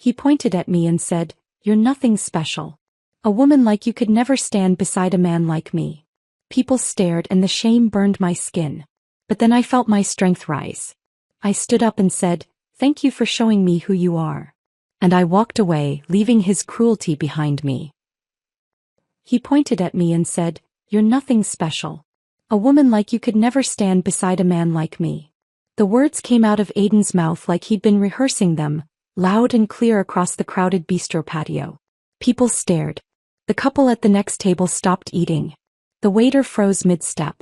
He pointed at me and said, "You're nothing special. A woman like you could never stand beside a man like me." People stared and the shame burned my skin. But then I felt my strength rise. I stood up and said, "Thank you for showing me who you are." And I walked away, leaving his cruelty behind me. He pointed at me and said, "You're nothing special. A woman like you could never stand beside a man like me." The words came out of Aiden's mouth like he'd been rehearsing them, loud and clear across the crowded bistro patio. People stared. The couple at the next table stopped eating. The waiter froze mid-step.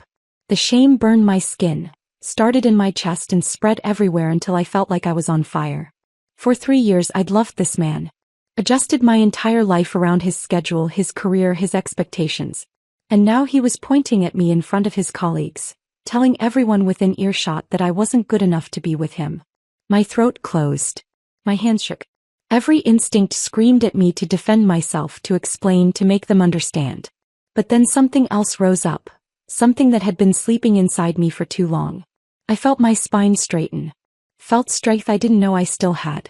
The shame burned my skin, started in my chest and spread everywhere until I felt like I was on fire. For 3 years I'd loved this man. Adjusted my entire life around his schedule, his career, his expectations. And now he was pointing at me in front of his colleagues, telling everyone within earshot that I wasn't good enough to be with him. My throat closed. My hands shook. Every instinct screamed at me to defend myself, to explain, to make them understand. But then something else rose up, something that had been sleeping inside me for too long. I felt my spine straighten. Felt strength I didn't know I still had.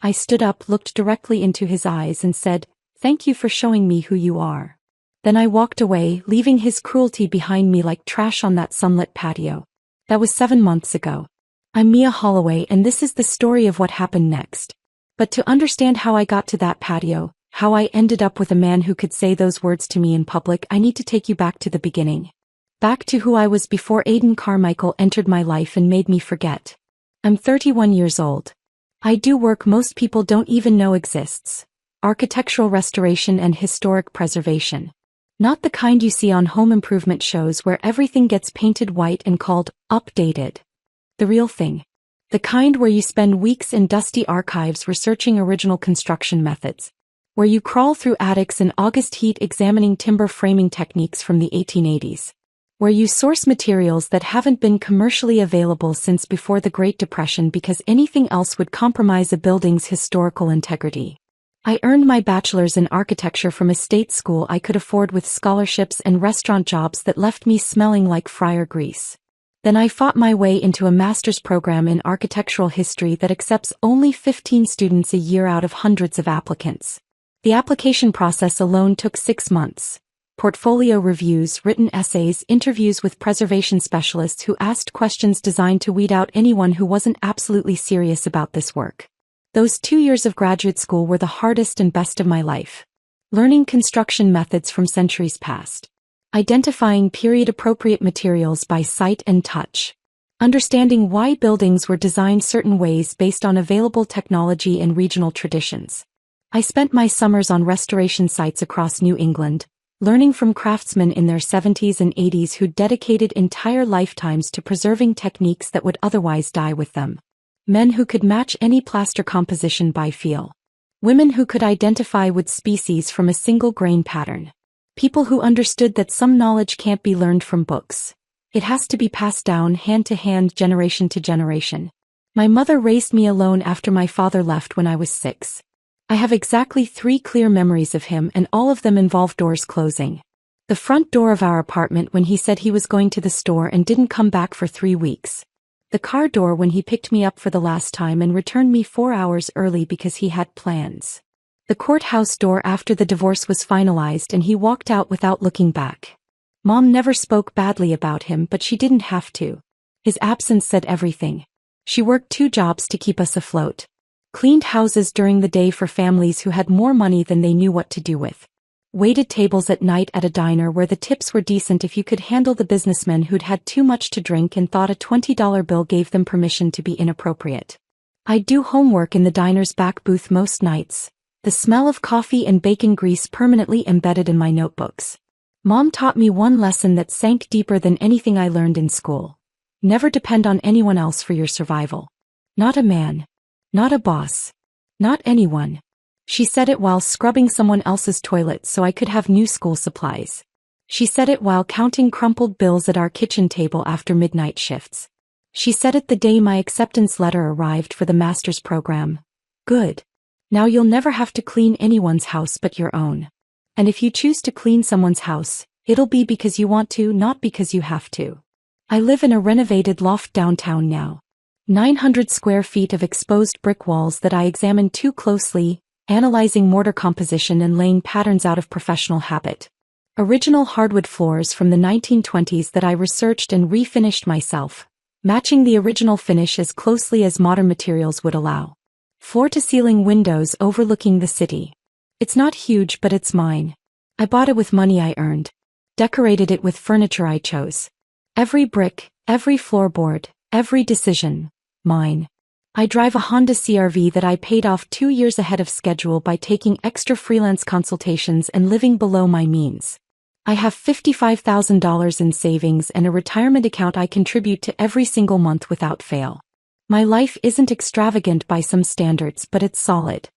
I stood up, looked directly into his eyes and said, "Thank you for showing me who you are." Then I walked away, leaving his cruelty behind me like trash on that sunlit patio. That was 7 months ago. I'm Mia Holloway and this is the story of what happened next. But to understand how I got to that patio, how I ended up with a man who could say those words to me in public, I need to take you back to the beginning. Back to who I was before Aiden Carmichael entered my life and made me forget. I'm 31 years old. I do work most people don't even know exists. Architectural restoration and historic preservation. Not the kind you see on home improvement shows where everything gets painted white and called updated. The real thing. The kind where you spend weeks in dusty archives researching original construction methods. Where you crawl through attics in August heat examining timber framing techniques from the 1880s. Where you source materials that haven't been commercially available since before the Great Depression because anything else would compromise a building's historical integrity. I earned my bachelor's in architecture from a state school I could afford with scholarships and restaurant jobs that left me smelling like fryer grease. Then I fought my way into a master's program in architectural history that accepts only 15 students a year out of hundreds of applicants. The application process alone took 6 months. Portfolio reviews, written essays, interviews with preservation specialists who asked questions designed to weed out anyone who wasn't absolutely serious about this work. Those 2 years of graduate school were the hardest and best of my life. Learning construction methods from centuries past. Identifying period-appropriate materials by sight and touch. Understanding why buildings were designed certain ways based on available technology and regional traditions. I spent my summers on restoration sites across New England, learning from craftsmen in their 70s and 80s who dedicated entire lifetimes to preserving techniques that would otherwise die with them. Men who could match any plaster composition by feel. Women who could identify wood species from a single grain pattern. People who understood that some knowledge can't be learned from books. It has to be passed down hand to hand, generation to generation. My mother raised me alone after my father left when I was 6. I have exactly 3 clear memories of him and all of them involve doors closing. The front door of our apartment when he said he was going to the store and didn't come back for 3 weeks. The car door when he picked me up for the last time and returned me 4 hours early because he had plans. The courthouse door after the divorce was finalized and he walked out without looking back. Mom never spoke badly about him, but she didn't have to. His absence said everything. She worked 2 jobs to keep us afloat. Cleaned houses during the day for families who had more money than they knew what to do with. Waited tables at night at a diner where the tips were decent if you could handle the businessmen who'd had too much to drink and thought a $20 bill gave them permission to be inappropriate. I'd do homework in the diner's back booth most nights, the smell of coffee and bacon grease permanently embedded in my notebooks. Mom taught me one lesson that sank deeper than anything I learned in school. Never depend on anyone else for your survival. Not a man. Not a boss. Not anyone. She said it while scrubbing someone else's toilet so I could have new school supplies. She said it while counting crumpled bills at our kitchen table after midnight shifts. She said it the day my acceptance letter arrived for the master's program. Good. Now you'll never have to clean anyone's house but your own. And if you choose to clean someone's house, it'll be because you want to, not because you have to. I live in a renovated loft downtown now. 900 square feet of exposed brick walls that I examined too closely, analyzing mortar composition and laying patterns out of professional habit. Original hardwood floors from the 1920s that I researched and refinished myself, matching the original finish as closely as modern materials would allow. Floor-to-ceiling windows overlooking the city. It's not huge, but it's mine. I bought it with money I earned. Decorated it with furniture I chose. Every brick, every floorboard, every decision, mine. I drive a Honda CR-V that I paid off 2 years ahead of schedule by taking extra freelance consultations and living below my means. I have $55,000 in savings and a retirement account I contribute to every single month without fail. My life isn't extravagant by some standards, but it's solid.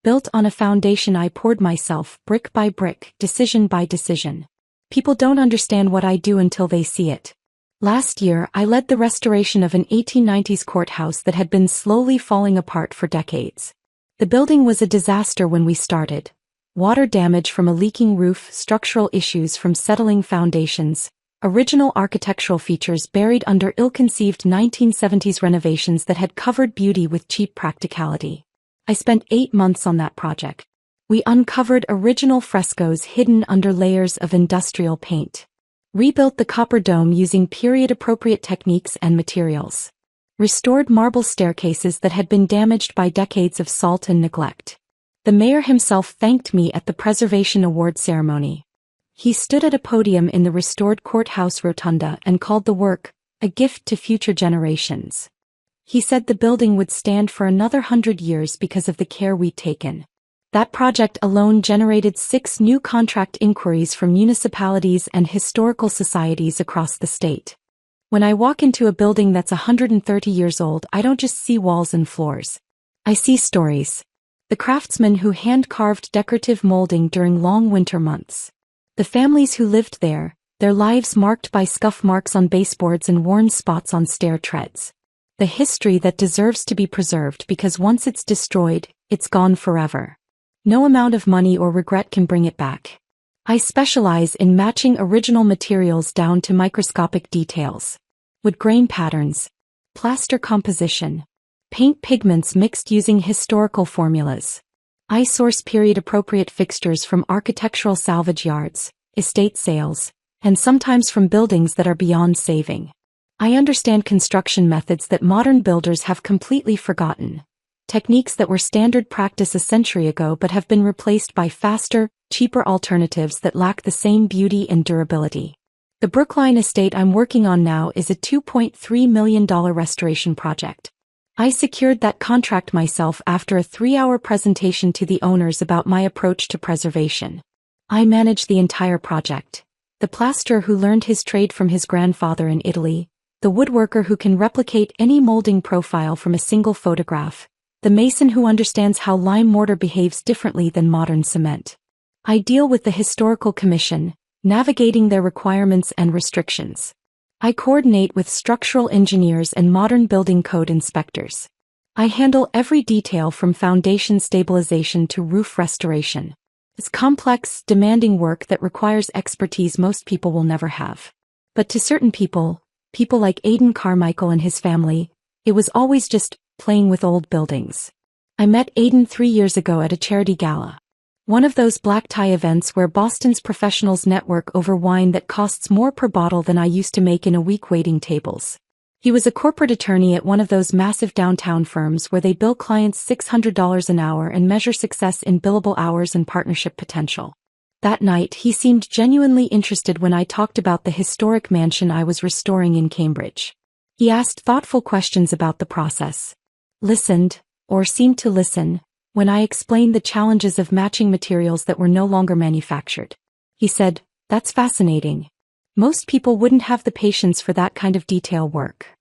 Built on a foundation I poured myself, brick by brick, decision by decision. People don't understand what I do until they see it. Last year, I led the restoration of an 1890s courthouse that had been slowly falling apart for decades. The building was a disaster when we started. Water damage from a leaking roof, structural issues from settling foundations, original architectural features buried under ill-conceived 1970s renovations that had covered beauty with cheap practicality. I spent 8 months on that project. We uncovered original frescoes hidden under layers of industrial paint. Rebuilt the copper dome using period-appropriate techniques and materials. Restored marble staircases that had been damaged by decades of salt and neglect. The mayor himself thanked me at the Preservation Award ceremony. He stood at a podium in the restored courthouse rotunda and called the work a gift to future generations. He said the building would stand for another 100 years because of the care we'd taken. That project alone generated 6 new contract inquiries from municipalities and historical societies across the state. When I walk into a building that's 130 years old, I don't just see walls and floors. I see stories. The craftsmen who hand-carved decorative molding during long winter months. The families who lived there, their lives marked by scuff marks on baseboards and worn spots on stair treads. The history that deserves to be preserved because once it's destroyed, it's gone forever. No amount of money or regret can bring it back. I specialize in matching original materials down to microscopic details. Wood grain patterns, plaster composition, paint pigments mixed using historical formulas. I source period-appropriate fixtures from architectural salvage yards, estate sales, and sometimes from buildings that are beyond saving. I understand construction methods that modern builders have completely forgotten. Techniques that were standard practice a century ago but have been replaced by faster, cheaper alternatives that lack the same beauty and durability. The Brookline estate I'm working on now is a $2.3 million restoration project. I secured that contract myself after a 3-hour presentation to the owners about my approach to preservation. I manage the entire project. The plasterer who learned his trade from his grandfather in Italy, the woodworker who can replicate any molding profile from a single photograph, the mason who understands how lime mortar behaves differently than modern cement. I deal with the historical commission, navigating their requirements and restrictions. I coordinate with structural engineers and modern building code inspectors. I handle every detail from foundation stabilization to roof restoration. It's complex, demanding work that requires expertise most people will never have. But to certain people like Aidan Carmichael and his family, it was always just playing with old buildings. I met Aidan 3 years ago at a charity gala. One of those black tie events where Boston's professionals network over wine that costs more per bottle than I used to make in a week waiting tables. He was a corporate attorney at one of those massive downtown firms where they bill clients $600 an hour and measure success in billable hours and partnership potential. That night, he seemed genuinely interested when I talked about the historic mansion I was restoring in Cambridge. He asked thoughtful questions about the process. Listened, or seemed to listen, when I explained the challenges of matching materials that were no longer manufactured. He said, "That's fascinating. Most people wouldn't have the patience for that kind of detail work."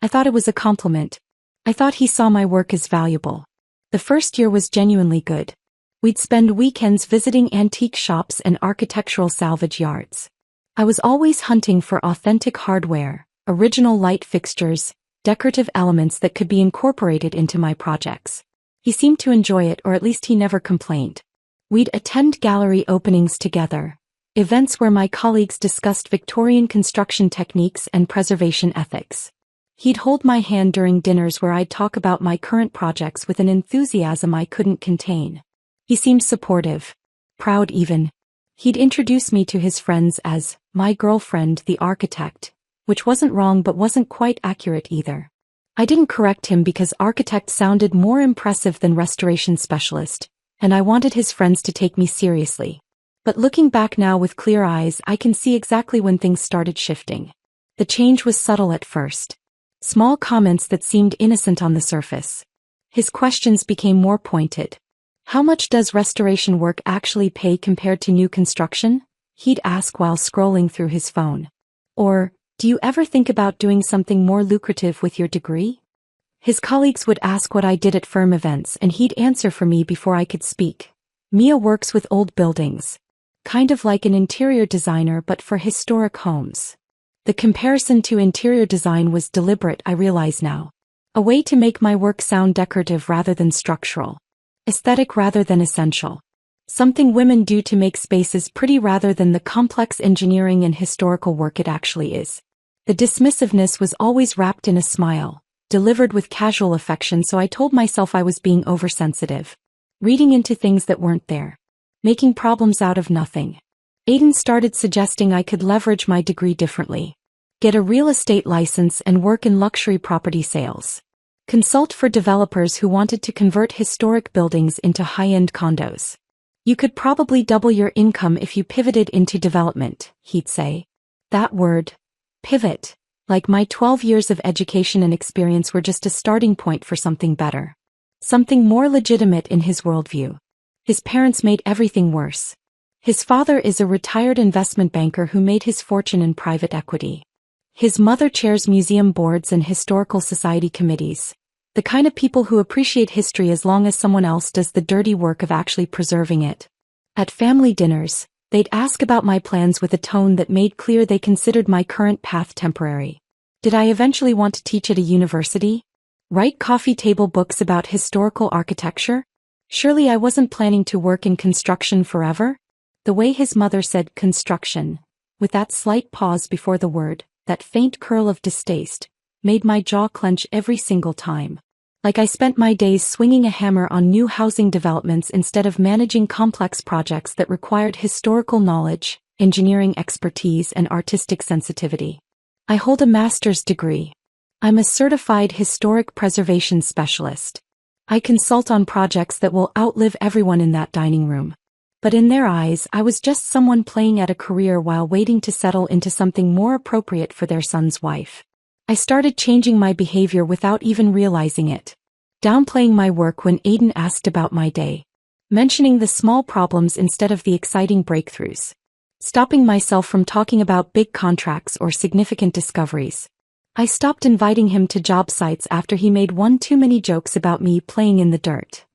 I thought it was a compliment. I thought he saw my work as valuable. The first year was genuinely good. We'd spend weekends visiting antique shops and architectural salvage yards. I was always hunting for authentic hardware, original light fixtures, decorative elements that could be incorporated into my projects. He seemed to enjoy it, or at least he never complained. We'd attend gallery openings together, events where my colleagues discussed Victorian construction techniques and preservation ethics. He'd hold my hand during dinners where I'd talk about my current projects with an enthusiasm I couldn't contain. He seemed supportive. Proud even. He'd introduce me to his friends as my girlfriend, the architect, which wasn't wrong but wasn't quite accurate either. I didn't correct him because architect sounded more impressive than restoration specialist, and I wanted his friends to take me seriously. But looking back now with clear eyes, I can see exactly when things started shifting. The change was subtle at first. Small comments that seemed innocent on the surface. His questions became more pointed. How much does restoration work actually pay compared to new construction? He'd ask while scrolling through his phone. Or, do you ever think about doing something more lucrative with your degree? His colleagues would ask what I did at firm events and he'd answer for me before I could speak. Mia works with old buildings. Kind of like an interior designer but for historic homes. The comparison to interior design was deliberate, I realize now. A way to make my work sound decorative rather than structural. Aesthetic rather than essential. Something women do to make spaces pretty rather than the complex engineering and historical work it actually is. The dismissiveness was always wrapped in a smile, delivered with casual affection, so I told myself I was being oversensitive. Reading into things that weren't there. Making problems out of nothing. Aiden started suggesting I could leverage my degree differently. Get a real estate license and work in luxury property sales. Consult for developers who wanted to convert historic buildings into high-end condos. You could probably double your income if you pivoted into development, he'd say. That word, pivot, like my 12 years of education and experience were just a starting point for something better. Something more legitimate in his worldview. His parents made everything worse. His father is a retired investment banker who made his fortune in private equity. His mother chairs museum boards and historical society committees. The kind of people who appreciate history as long as someone else does the dirty work of actually preserving it. At family dinners, they'd ask about my plans with a tone that made clear they considered my current path temporary. Did I eventually want to teach at a university? Write coffee table books about historical architecture? Surely I wasn't planning to work in construction forever? The way his mother said construction, with that slight pause before the word, that faint curl of distaste, made my jaw clench every single time. Like I spent my days swinging a hammer on new housing developments instead of managing complex projects that required historical knowledge, engineering expertise, and artistic sensitivity. I hold a master's degree. I'm a certified historic preservation specialist. I consult on projects that will outlive everyone in that dining room. But in their eyes, I was just someone playing at a career while waiting to settle into something more appropriate for their son's wife. I started changing my behavior without even realizing it. Downplaying my work when Aiden asked about my day. Mentioning the small problems instead of the exciting breakthroughs. Stopping myself from talking about big contracts or significant discoveries. I stopped inviting him to job sites after he made one too many jokes about me playing in the dirt.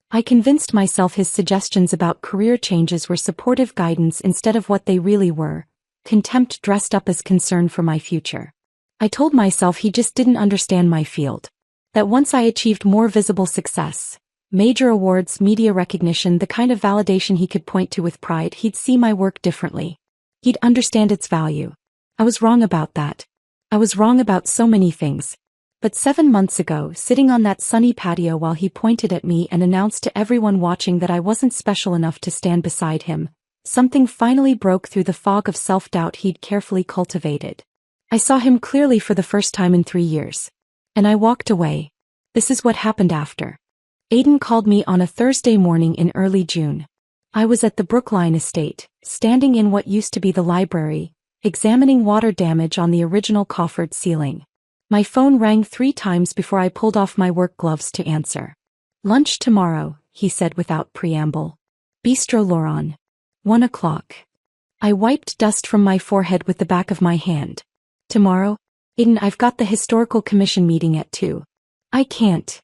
I convinced myself his suggestions about career changes were supportive guidance instead of what they really were, contempt dressed up as concern for my future. I told myself he just didn't understand my field. That once I achieved more visible success, major awards, media recognition, the kind of validation he could point to with pride, he'd see my work differently. He'd understand its value. I was wrong about that. I was wrong about so many things. But 7 months ago, sitting on that sunny patio while he pointed at me and announced to everyone watching that I wasn't special enough to stand beside him, something finally broke through the fog of self-doubt he'd carefully cultivated. I saw him clearly for the first time in 3 years. And I walked away. This is what happened after. Aiden called me on a Thursday morning in early June. I was at the Brookline estate, standing in what used to be the library, examining water damage on the original coffered ceiling. My phone rang 3 times before I pulled off my work gloves to answer. Lunch tomorrow, he said without preamble. Bistro Laurent. 1 o'clock. I wiped dust from my forehead with the back of my hand. Tomorrow? Aiden, I've got the historical commission meeting at 2. I can't.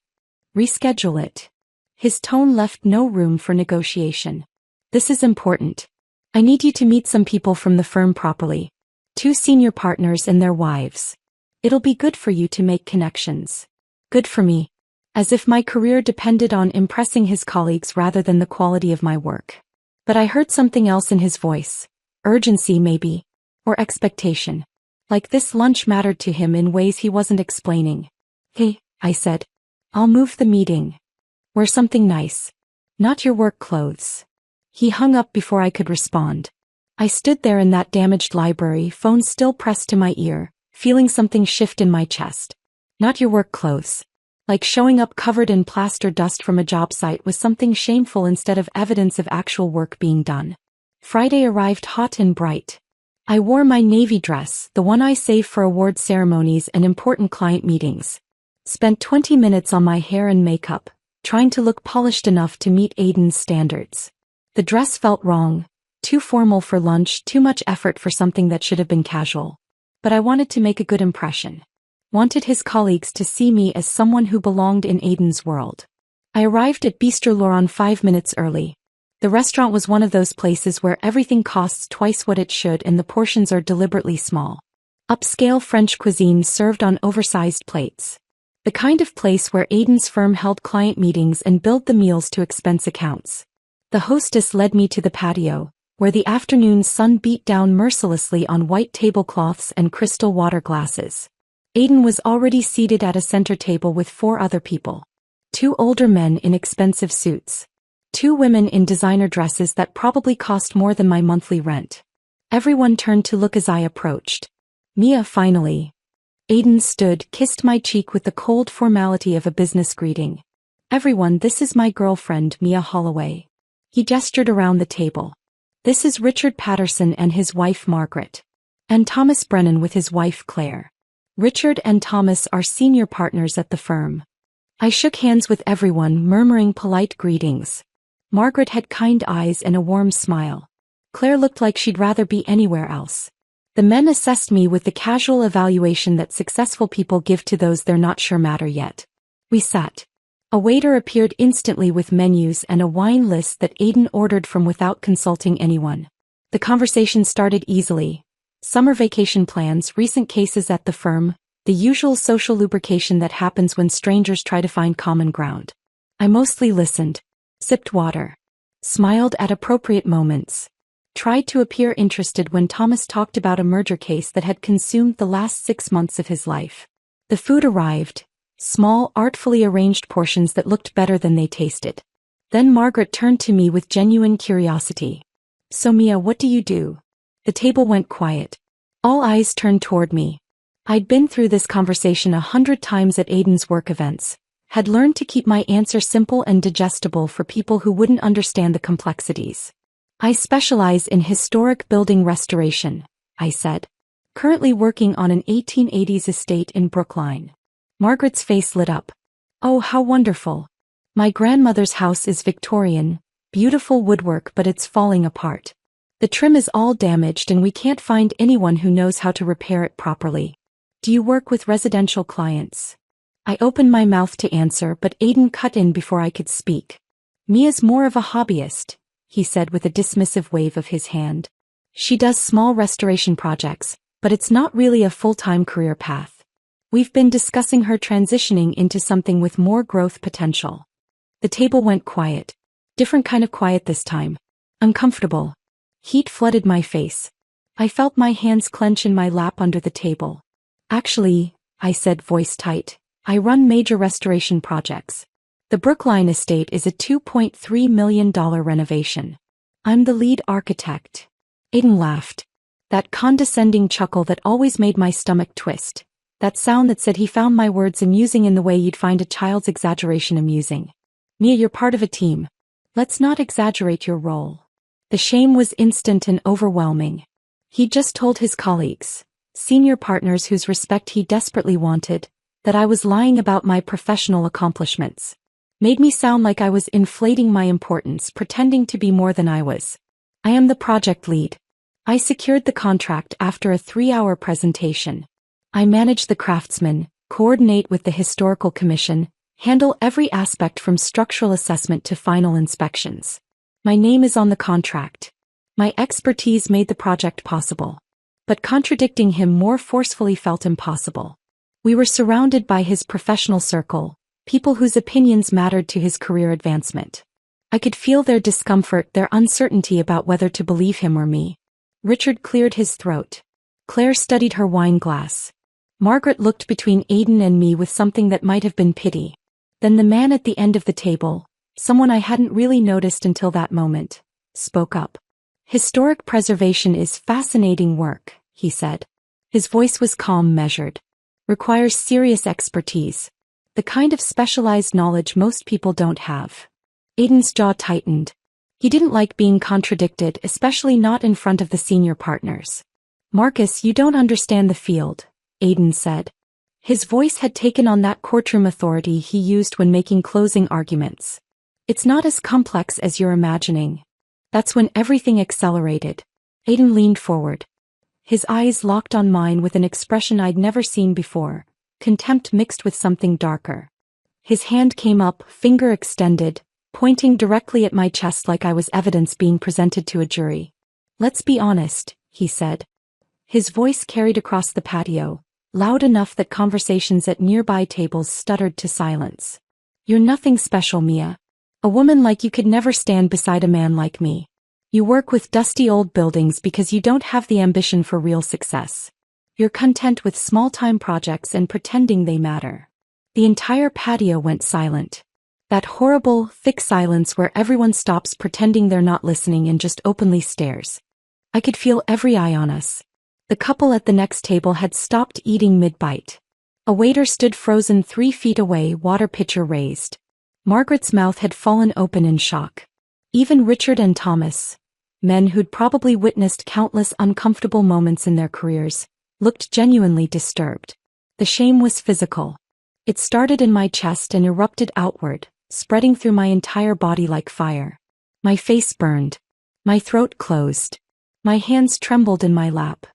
Reschedule it. His tone left no room for negotiation. This is important. I need you to meet some people from the firm properly. 2 senior partners and their wives. It'll be good for you to make connections. Good for me. As if my career depended on impressing his colleagues rather than the quality of my work. But I heard something else in his voice. Urgency maybe. Or expectation. Like this lunch mattered to him in ways he wasn't explaining. Hey, I said. I'll move the meeting. Wear something nice. Not your work clothes. He hung up before I could respond. I stood there in that damaged library, phone still pressed to my ear, feeling something shift in my chest. Not your work clothes. Like showing up covered in plaster dust from a job site was something shameful instead of evidence of actual work being done. Friday arrived hot and bright. I wore my navy dress, the one I save for award ceremonies and important client meetings. Spent 20 minutes on my hair and makeup, trying to look polished enough to meet Aiden's standards. The dress felt wrong, too formal for lunch, too much effort for something that should have been casual. But I wanted to make a good impression. Wanted his colleagues to see me as someone who belonged in Aiden's world. I arrived at Bistro Laurent 5 minutes early. The restaurant was one of those places where everything costs twice what it should and the portions are deliberately small. Upscale French cuisine served on oversized plates. The kind of place where Aiden's firm held client meetings and billed the meals to expense accounts. The hostess led me to the patio, where the afternoon sun beat down mercilessly on white tablecloths and crystal water glasses. Aiden was already seated at a center table with 4 other people. 2 older men in expensive suits. 2 women in designer dresses that probably cost more than my monthly rent. Everyone turned to look as I approached. Mia finally. Aiden stood, kissed my cheek with the cold formality of a business greeting. Everyone, this is my girlfriend, Mia Holloway. He gestured around the table. This is Richard Patterson and his wife Margaret. And Thomas Brennan with his wife Claire. Richard and Thomas are senior partners at the firm. I shook hands with everyone, murmuring polite greetings. Margaret had kind eyes and a warm smile. Claire looked like she'd rather be anywhere else. The men assessed me with the casual evaluation that successful people give to those they're not sure matter yet. We sat. A waiter appeared instantly with menus and a wine list that Aiden ordered from without consulting anyone. The conversation started easily. Summer vacation plans, recent cases at the firm, the usual social lubrication that happens when strangers try to find common ground. I mostly listened, sipped water, smiled at appropriate moments, tried to appear interested when Thomas talked about a murder case that had consumed the last 6 months of his life. The food arrived. Small, artfully arranged portions that looked better than they tasted. Then Margaret turned to me with genuine curiosity. So Mia, what do you do? The table went quiet. All eyes turned toward me. I'd been through this conversation 100 times at Aiden's work events, had learned to keep my answer simple and digestible for people who wouldn't understand the complexities. I specialize in historic building restoration, I said. Currently working on an 1880s estate in Brookline. Margaret's face lit up. Oh, how wonderful. My grandmother's house is Victorian, beautiful woodwork, but it's falling apart. The trim is all damaged and we can't find anyone who knows how to repair it properly. Do you work with residential clients? I opened my mouth to answer, but Aiden cut in before I could speak. Mia's more of a hobbyist, he said with a dismissive wave of his hand. She does small restoration projects, but it's not really a full-time career path. We've been discussing her transitioning into something with more growth potential. The table went quiet. Different kind of quiet this time. Uncomfortable. Heat flooded my face. I felt my hands clench in my lap under the table. Actually, I said, voice tight, I run major restoration projects. The Brookline estate is a $2.3 million renovation. I'm the lead architect. Aiden laughed. That condescending chuckle that always made my stomach twist. That sound that said he found my words amusing in the way you'd find a child's exaggeration amusing. Mia, you're part of a team. Let's not exaggerate your role. The shame was instant and overwhelming. He'd just told his colleagues, senior partners whose respect he desperately wanted, that I was lying about my professional accomplishments. Made me sound like I was inflating my importance, pretending to be more than I was. I am the project lead. I secured the contract after a 3-hour presentation. I manage the craftsmen, coordinate with the historical commission, handle every aspect from structural assessment to final inspections. My name is on the contract. My expertise made the project possible. But contradicting him more forcefully felt impossible. We were surrounded by his professional circle, people whose opinions mattered to his career advancement. I could feel their discomfort, their uncertainty about whether to believe him or me. Richard cleared his throat. Claire studied her wine glass. Margaret looked between Aidan and me with something that might have been pity. Then the man at the end of the table, someone I hadn't really noticed until that moment, spoke up. Historic preservation is fascinating work, he said. His voice was calm, measured. Requires serious expertise. The kind of specialized knowledge most people don't have. Aidan's jaw tightened. He didn't like being contradicted, especially not in front of the senior partners. Marcus, you don't understand the field, Aidan said. His voice had taken on that courtroom authority he used when making closing arguments. It's not as complex as you're imagining. That's when everything accelerated. Aidan leaned forward. His eyes locked on mine with an expression I'd never seen before, contempt mixed with something darker. His hand came up, finger extended, pointing directly at my chest like I was evidence being presented to a jury. Let's be honest, he said. His voice carried across the patio, loud enough that conversations at nearby tables stuttered to silence. You're nothing special, Mia. A woman like you could never stand beside a man like me. You work with dusty old buildings because you don't have the ambition for real success. You're content with small-time projects and pretending they matter. The entire patio went silent. That horrible, thick silence where everyone stops pretending they're not listening and just openly stares. I could feel every eye on us. The couple at the next table had stopped eating mid-bite. A waiter stood frozen 3 feet away, water pitcher raised. Margaret's mouth had fallen open in shock. Even Richard and Thomas, men who'd probably witnessed countless uncomfortable moments in their careers, looked genuinely disturbed. The shame was physical. It started in my chest and erupted outward, spreading through my entire body like fire. My face burned. My throat closed. My hands trembled in my lap.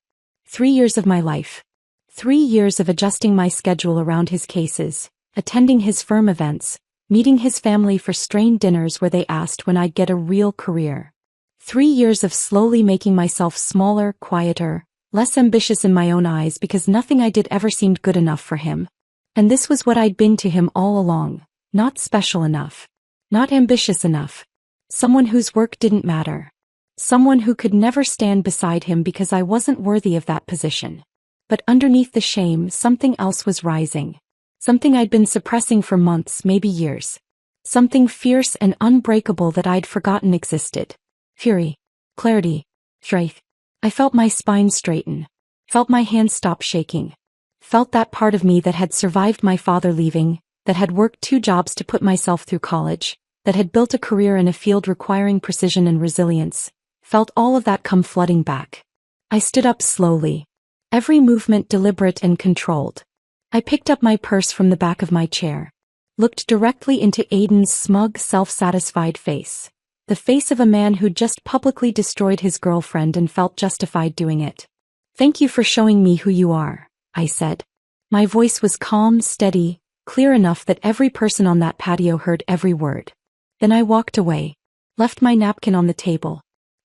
3 years of my life. 3 years of adjusting my schedule around his cases, attending his firm events, meeting his family for strained dinners where they asked when I'd get a real career. 3 years of slowly making myself smaller, quieter, less ambitious in my own eyes because nothing I did ever seemed good enough for him. And this was what I'd been to him all along, not special enough. Not ambitious enough. Someone whose work didn't matter. Someone who could never stand beside him because I wasn't worthy of that position. But underneath the shame, something else was rising. Something I'd been suppressing for months, maybe years. Something fierce and unbreakable that I'd forgotten existed. Fury. Clarity. Strength. I felt my spine straighten. Felt my hands stop shaking. Felt that part of me that had survived my father leaving, that had worked 2 jobs to put myself through college, that had built a career in a field requiring precision and resilience. Felt all of that come flooding back. I stood up slowly. Every movement deliberate and controlled. I picked up my purse from the back of my chair. Looked directly into Aidan's smug, self-satisfied face. The face of a man who'd just publicly destroyed his girlfriend and felt justified doing it. Thank you for showing me who you are, I said. My voice was calm, steady, clear enough that every person on that patio heard every word. Then I walked away. Left my napkin on the table.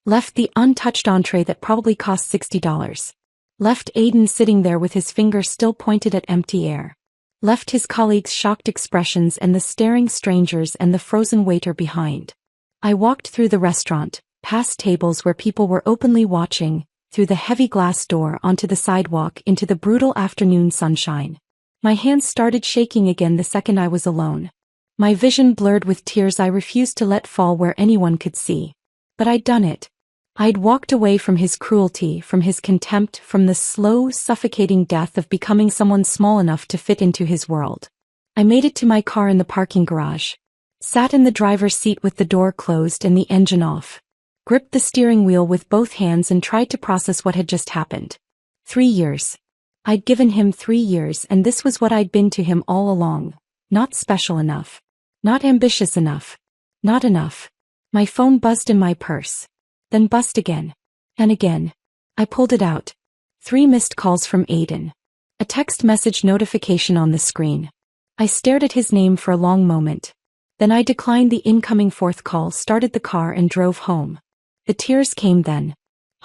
Left the untouched entree that probably cost $60. Left Aidan sitting there with his finger still pointed at empty air. Left his colleagues' shocked expressions and the staring strangers and the frozen waiter behind. I walked through the restaurant, past tables where people were openly watching, through the heavy glass door onto the sidewalk into the brutal afternoon sunshine. My hands started shaking again the second I was alone. My vision blurred with tears I refused to let fall where anyone could see. But I'd done it. I'd walked away from his cruelty, from his contempt, from the slow, suffocating death of becoming someone small enough to fit into his world. I made it to my car in the parking garage. Sat in the driver's seat with the door closed and the engine off. Gripped the steering wheel with both hands and tried to process what had just happened. 3 years. I'd given him 3 years and this was what I'd been to him all along. Not special enough. Not ambitious enough. Not enough. My phone buzzed in my purse. Then buzzed again. And again. I pulled it out. 3 missed calls from Aidan. A text message notification on the screen. I stared at his name for a long moment. Then I declined the incoming 4th call, started the car and drove home. The tears came then.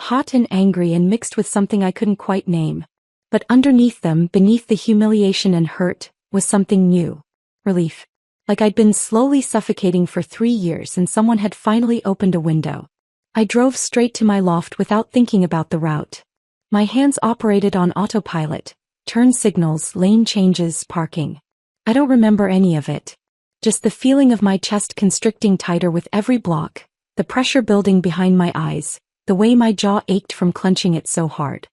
Hot and angry and mixed with something I couldn't quite name. But underneath them, beneath the humiliation and hurt, was something new. Relief. Like I'd been slowly suffocating for 3 years and someone had finally opened a window. I drove straight to my loft without thinking about the route. My hands operated on autopilot, turn signals, lane changes, parking. I don't remember any of it. Just the feeling of my chest constricting tighter with every block, the pressure building behind my eyes, the way my jaw ached from clenching it so hard.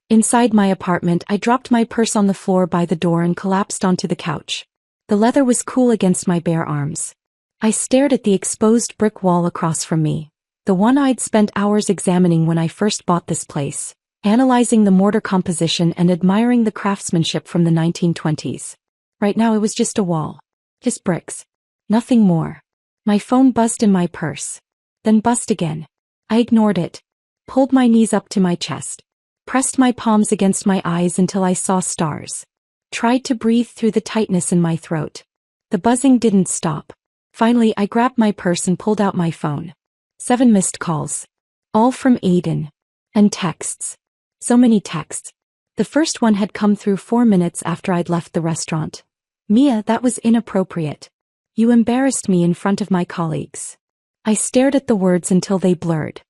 Inside my apartment, I dropped my purse on the floor by the door and collapsed onto the couch. The leather was cool against my bare arms. I stared at the exposed brick wall across from me, the one I'd spent hours examining when I first bought this place, analyzing the mortar composition and admiring the craftsmanship from the 1920s. Right now it was just a wall. Just bricks. Nothing more. My phone buzzed in my purse. Then buzzed again. I ignored it. Pulled my knees up to my chest. Pressed my palms against my eyes until I saw stars. Tried to breathe through the tightness in my throat. The buzzing didn't stop. Finally, I grabbed my purse and pulled out my phone. 7 missed calls. All from Aiden. And texts. So many texts. The first one had come through 4 minutes after I'd left the restaurant. Mia, that was inappropriate. You embarrassed me in front of my colleagues. I stared at the words until they blurred.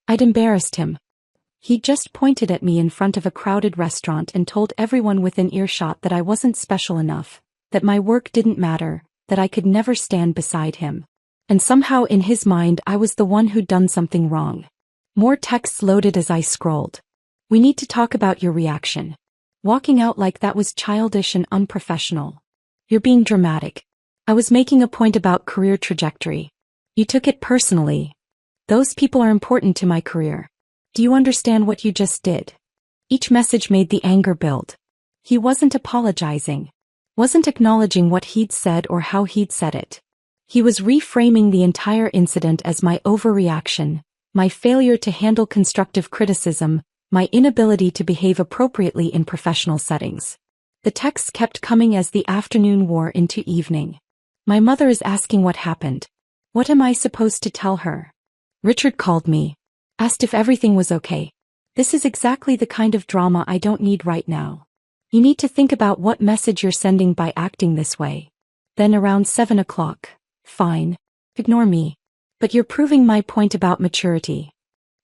I'd embarrassed him. He just pointed at me in front of a crowded restaurant and told everyone within earshot that I wasn't special enough, that my work didn't matter, that I could never stand beside him. And somehow in his mind I was the one who'd done something wrong. More texts loaded as I scrolled. We need to talk about your reaction. Walking out like that was childish and unprofessional. You're being dramatic. I was making a point about career trajectory. You took it personally. Those people are important to my career. Do you understand what you just did? Each message made the anger build. He wasn't apologizing. Wasn't acknowledging what he'd said or how he'd said it. He was reframing the entire incident as my overreaction, my failure to handle constructive criticism, my inability to behave appropriately in professional settings. The texts kept coming as the afternoon wore into evening. My mother is asking what happened. What am I supposed to tell her? Richard called me. Asked if everything was okay. This is exactly the kind of drama I don't need right now. You need to think about what message you're sending by acting this way. Then around 7 o'clock. Fine. Ignore me. But you're proving my point about maturity.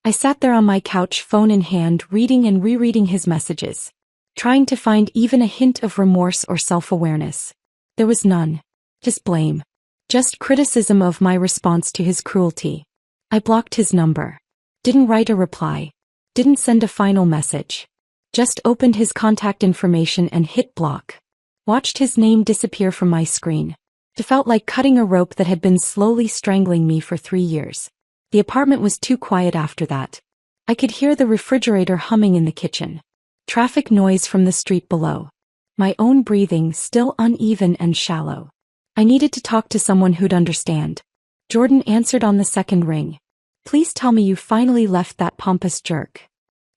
I sat there on my couch, phone in hand, reading and rereading his messages. Trying to find even a hint of remorse or self-awareness. There was none. Just blame. Just criticism of my response to his cruelty. I blocked his number. Didn't write a reply. Didn't send a final message. Just opened his contact information and hit block. Watched his name disappear from my screen. It felt like cutting a rope that had been slowly strangling me for 3 years. The apartment was too quiet after that. I could hear the refrigerator humming in the kitchen. Traffic noise from the street below. My own breathing still uneven and shallow. I needed to talk to someone who'd understand. Jordan answered on the second ring. Please tell me you finally left that pompous jerk.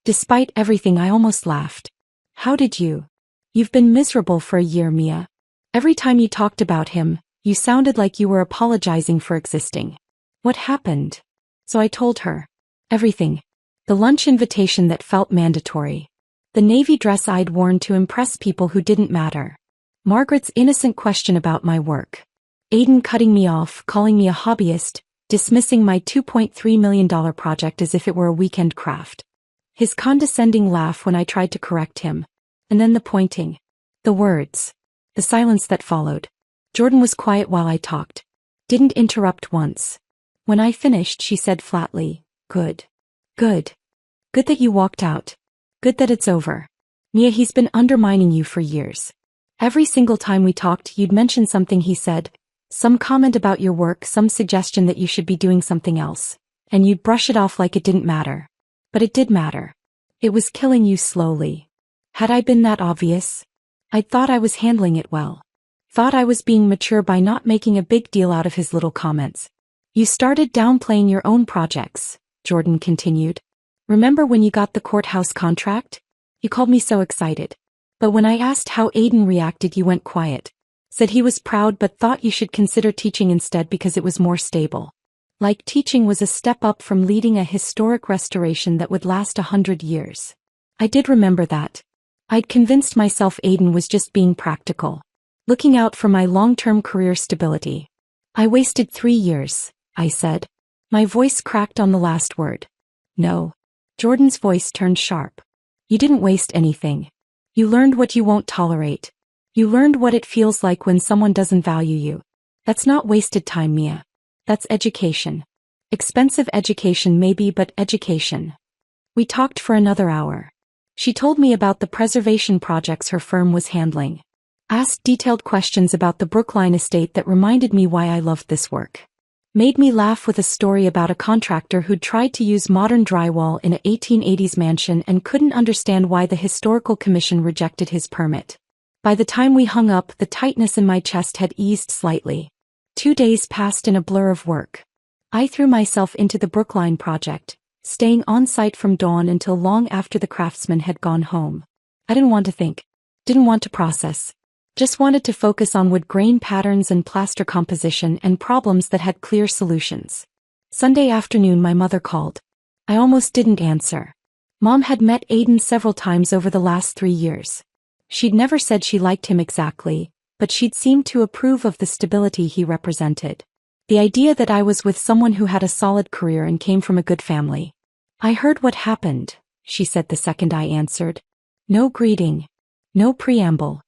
Despite everything, I almost laughed. How did you? You've been miserable for a year, Mia. Every time you talked about him, you sounded like you were apologizing for existing. What happened? So I told her. Everything. The lunch invitation that felt mandatory. The navy dress I'd worn to impress people who didn't matter. Margaret's innocent question about my work. Aiden cutting me off, calling me a hobbyist, dismissing my $2.3 million project as if it were a weekend craft. His condescending laugh when I tried to correct him. And then the pointing. The words. The silence that followed. Jordan was quiet while I talked. Didn't interrupt once. When I finished, she said flatly, Good. Good. Good that you walked out. Good that it's over. Mia, he's been undermining you for years. Every single time we talked, you'd mention something he said. Some comment about your work, some suggestion that you should be doing something else. And you'd brush it off like it didn't matter. But it did matter. It was killing you slowly. Had I been that obvious? I thought I was handling it well. Thought I was being mature by not making a big deal out of his little comments. You started downplaying your own projects, Jordan continued. Remember when you got the courthouse contract? You called me so excited. But when I asked how Aiden reacted, you went quiet. Said he was proud but thought you should consider teaching instead because it was more stable. Like teaching was a step up from leading a historic restoration that would last 100 years. I did remember that. I'd convinced myself Aiden was just being practical. Looking out for my long-term career stability. I wasted 3 years, I said. My voice cracked on the last word. No. Jordan's voice turned sharp. You didn't waste anything. You learned what you won't tolerate. You learned what it feels like when someone doesn't value you. That's not wasted time, Mia. That's education. Expensive education maybe, but education. We talked for another hour. She told me about the preservation projects her firm was handling. Asked detailed questions about the Brookline estate that reminded me why I loved this work. Made me laugh with a story about a contractor who'd tried to use modern drywall in a 1880s mansion and couldn't understand why the historical commission rejected his permit. By the time we hung up, the tightness in my chest had eased slightly. 2 days passed in a blur of work. I threw myself into the Brookline project, staying on site from dawn until long after the craftsmen had gone home. I didn't want to think. Didn't want to process. Just wanted to focus on wood grain patterns and plaster composition and problems that had clear solutions. Sunday afternoon my mother called. I almost didn't answer. Mom had met Aiden several times over the last 3 years. She'd never said she liked him exactly, but she'd seemed to approve of the stability he represented. The idea that I was with someone who had a solid career and came from a good family. I heard what happened, she said the second I answered. No greeting. No preamble.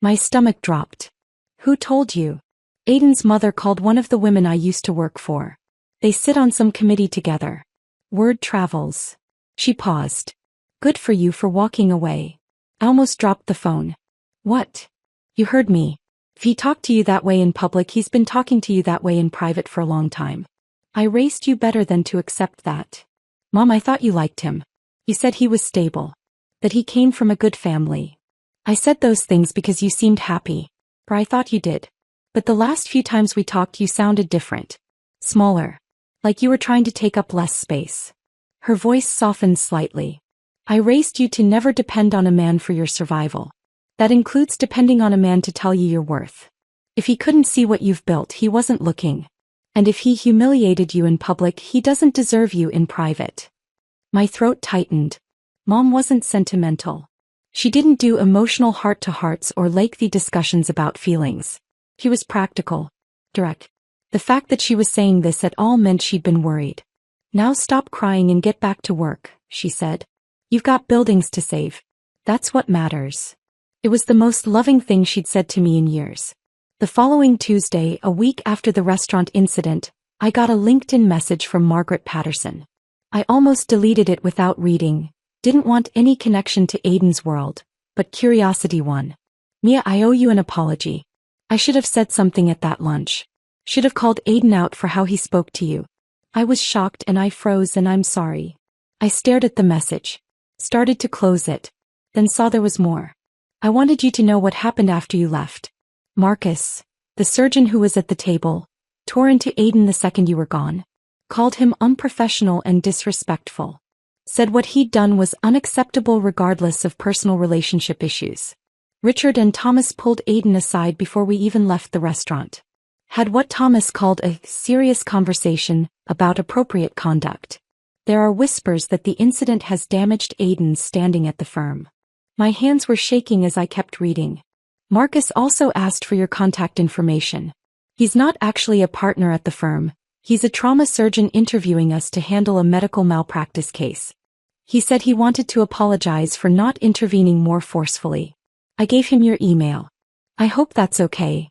My stomach dropped. Who told you? Aiden's mother called one of the women I used to work for. They sit on some committee together. Word travels. She paused. Good for you for walking away. I almost dropped the phone. What? You heard me. If he talked to you that way in public, he's been talking to you that way in private for a long time. I raised you better than to accept that. Mom, I thought you liked him. You said he was stable. That he came from a good family. I said those things because you seemed happy. Or I thought you did. But the last few times we talked you sounded different. Smaller. Like you were trying to take up less space. Her voice softened slightly. I raised you to never depend on a man for your survival. That includes depending on a man to tell you your worth. If he couldn't see what you've built, he wasn't looking. And if he humiliated you in public, he doesn't deserve you in private. My throat tightened. Mom wasn't sentimental. She didn't do emotional heart-to-hearts or lengthy discussions about feelings. She was practical. Direct. The fact that she was saying this at all meant she'd been worried. Now stop crying and get back to work, she said. You've got buildings to save. That's what matters. It was the most loving thing she'd said to me in years. The following Tuesday, a week after the restaurant incident, I got a LinkedIn message from Margaret Patterson. I almost deleted it without reading. Didn't want any connection to Aiden's world, but curiosity won. Mia, I owe you an apology. I should have said something at that lunch. Should have called Aiden out for how he spoke to you. I was shocked and I froze and I'm sorry. I stared at the message. Started to close it. Then saw there was more. I wanted you to know what happened after you left. Marcus, the surgeon who was at the table, tore into Aiden the second you were gone. Called him unprofessional and disrespectful. Said what he'd done was unacceptable regardless of personal relationship issues. Richard and Thomas pulled Aiden aside before we even left the restaurant. Had what Thomas called a serious conversation about appropriate conduct. There are whispers that the incident has damaged Aiden's standing at the firm. My hands were shaking as I kept reading. Marcus also asked for your contact information. He's not actually a partner at the firm. He's a trauma surgeon interviewing us to handle a medical malpractice case. He said he wanted to apologize for not intervening more forcefully. I gave him your email. I hope that's okay.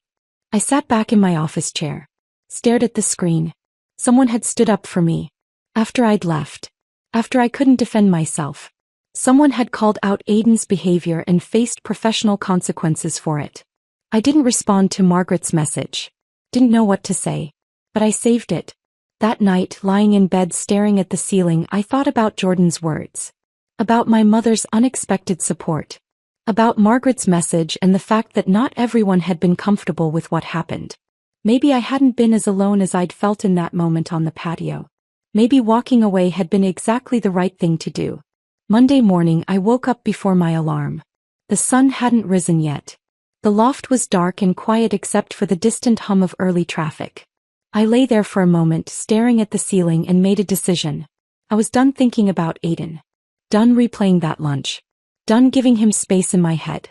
I sat back in my office chair. Stared at the screen. Someone had stood up for me. After I'd left. After I couldn't defend myself. Someone had called out Aiden's behavior and faced professional consequences for it. I didn't respond to Margaret's message. Didn't know what to say. But I saved it. That night, lying in bed staring at the ceiling, I thought about Jordan's words. About my mother's unexpected support. About Margaret's message and the fact that not everyone had been comfortable with what happened. Maybe I hadn't been as alone as I'd felt in that moment on the patio. Maybe walking away had been exactly the right thing to do. Monday morning I woke up before my alarm. The sun hadn't risen yet. The loft was dark and quiet except for the distant hum of early traffic. I lay there for a moment staring at the ceiling and made a decision. I was done thinking about Aiden. Done replaying that lunch. Done giving him space in my head.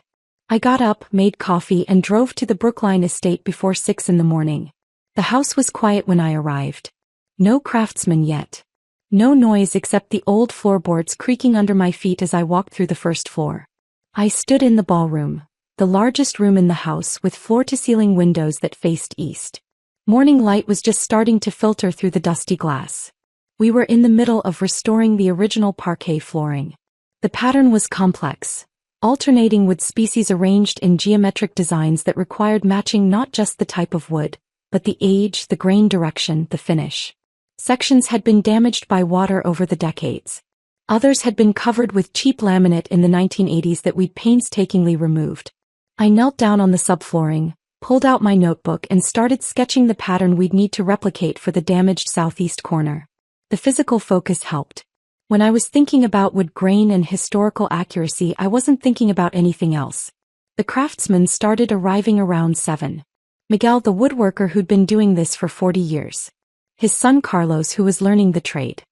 I got up, made coffee and drove to the Brookline estate before 6 in the morning. The house was quiet when I arrived. No craftsmen yet. No noise except the old floorboards creaking under my feet as I walked through the first floor. I stood in the ballroom, the largest room in the house with floor-to-ceiling windows that faced east. Morning light was just starting to filter through the dusty glass. We were in the middle of restoring the original parquet flooring. The pattern was complex, alternating wood species arranged in geometric designs that required matching not just the type of wood, but the age, the grain direction, the finish. Sections had been damaged by water over the decades. Others had been covered with cheap laminate in the 1980s that we'd painstakingly removed. I knelt down on the subflooring, pulled out my notebook and started sketching the pattern we'd need to replicate for the damaged southeast corner. The physical focus helped. When I was thinking about wood grain and historical accuracy, I wasn't thinking about anything else. The craftsmen started arriving around 7. Miguel, the woodworker who'd been doing this for 40 years. His son Carlos, who was learning the trade.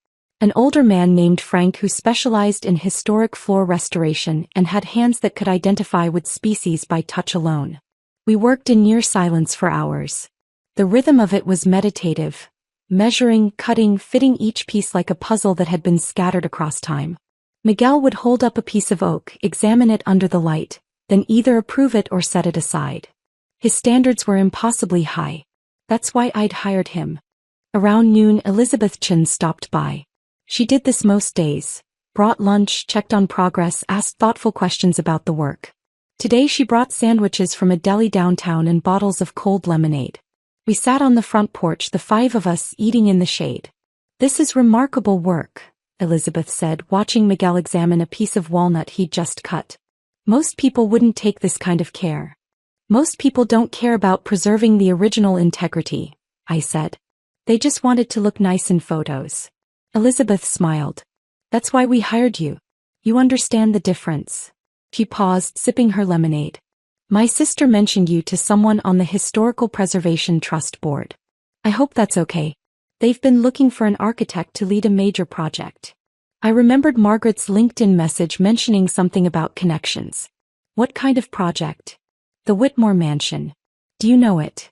An older man named Frank who specialized in historic floor restoration and had hands that could identify wood species by touch alone. We worked in near silence for hours. The rhythm of it was meditative, measuring, cutting, fitting each piece like a puzzle that had been scattered across time. Miguel would hold up a piece of oak, examine it under the light, then either approve it or set it aside. His standards were impossibly high. That's why I'd hired him. Around noon, Elizabeth Chin stopped by. She did this most days. Brought lunch, checked on progress, asked thoughtful questions about the work. Today she brought sandwiches from a deli downtown and bottles of cold lemonade. We sat on the front porch, the 5 of us, eating in the shade. "This is remarkable work," Elizabeth said, watching Miguel examine a piece of walnut he'd just cut. "Most people wouldn't take this kind of care. Most people don't care about preserving the original integrity," I said. "They just want it to look nice in photos." Elizabeth smiled. "That's why we hired you. You understand the difference." She paused, sipping her lemonade. "My sister mentioned you to someone on the Historical Preservation Trust board. I hope that's okay. They've been looking for an architect to lead a major project." I remembered Margaret's LinkedIn message mentioning something about connections. "What kind of project?" "The Whitmore Mansion. Do you know it?"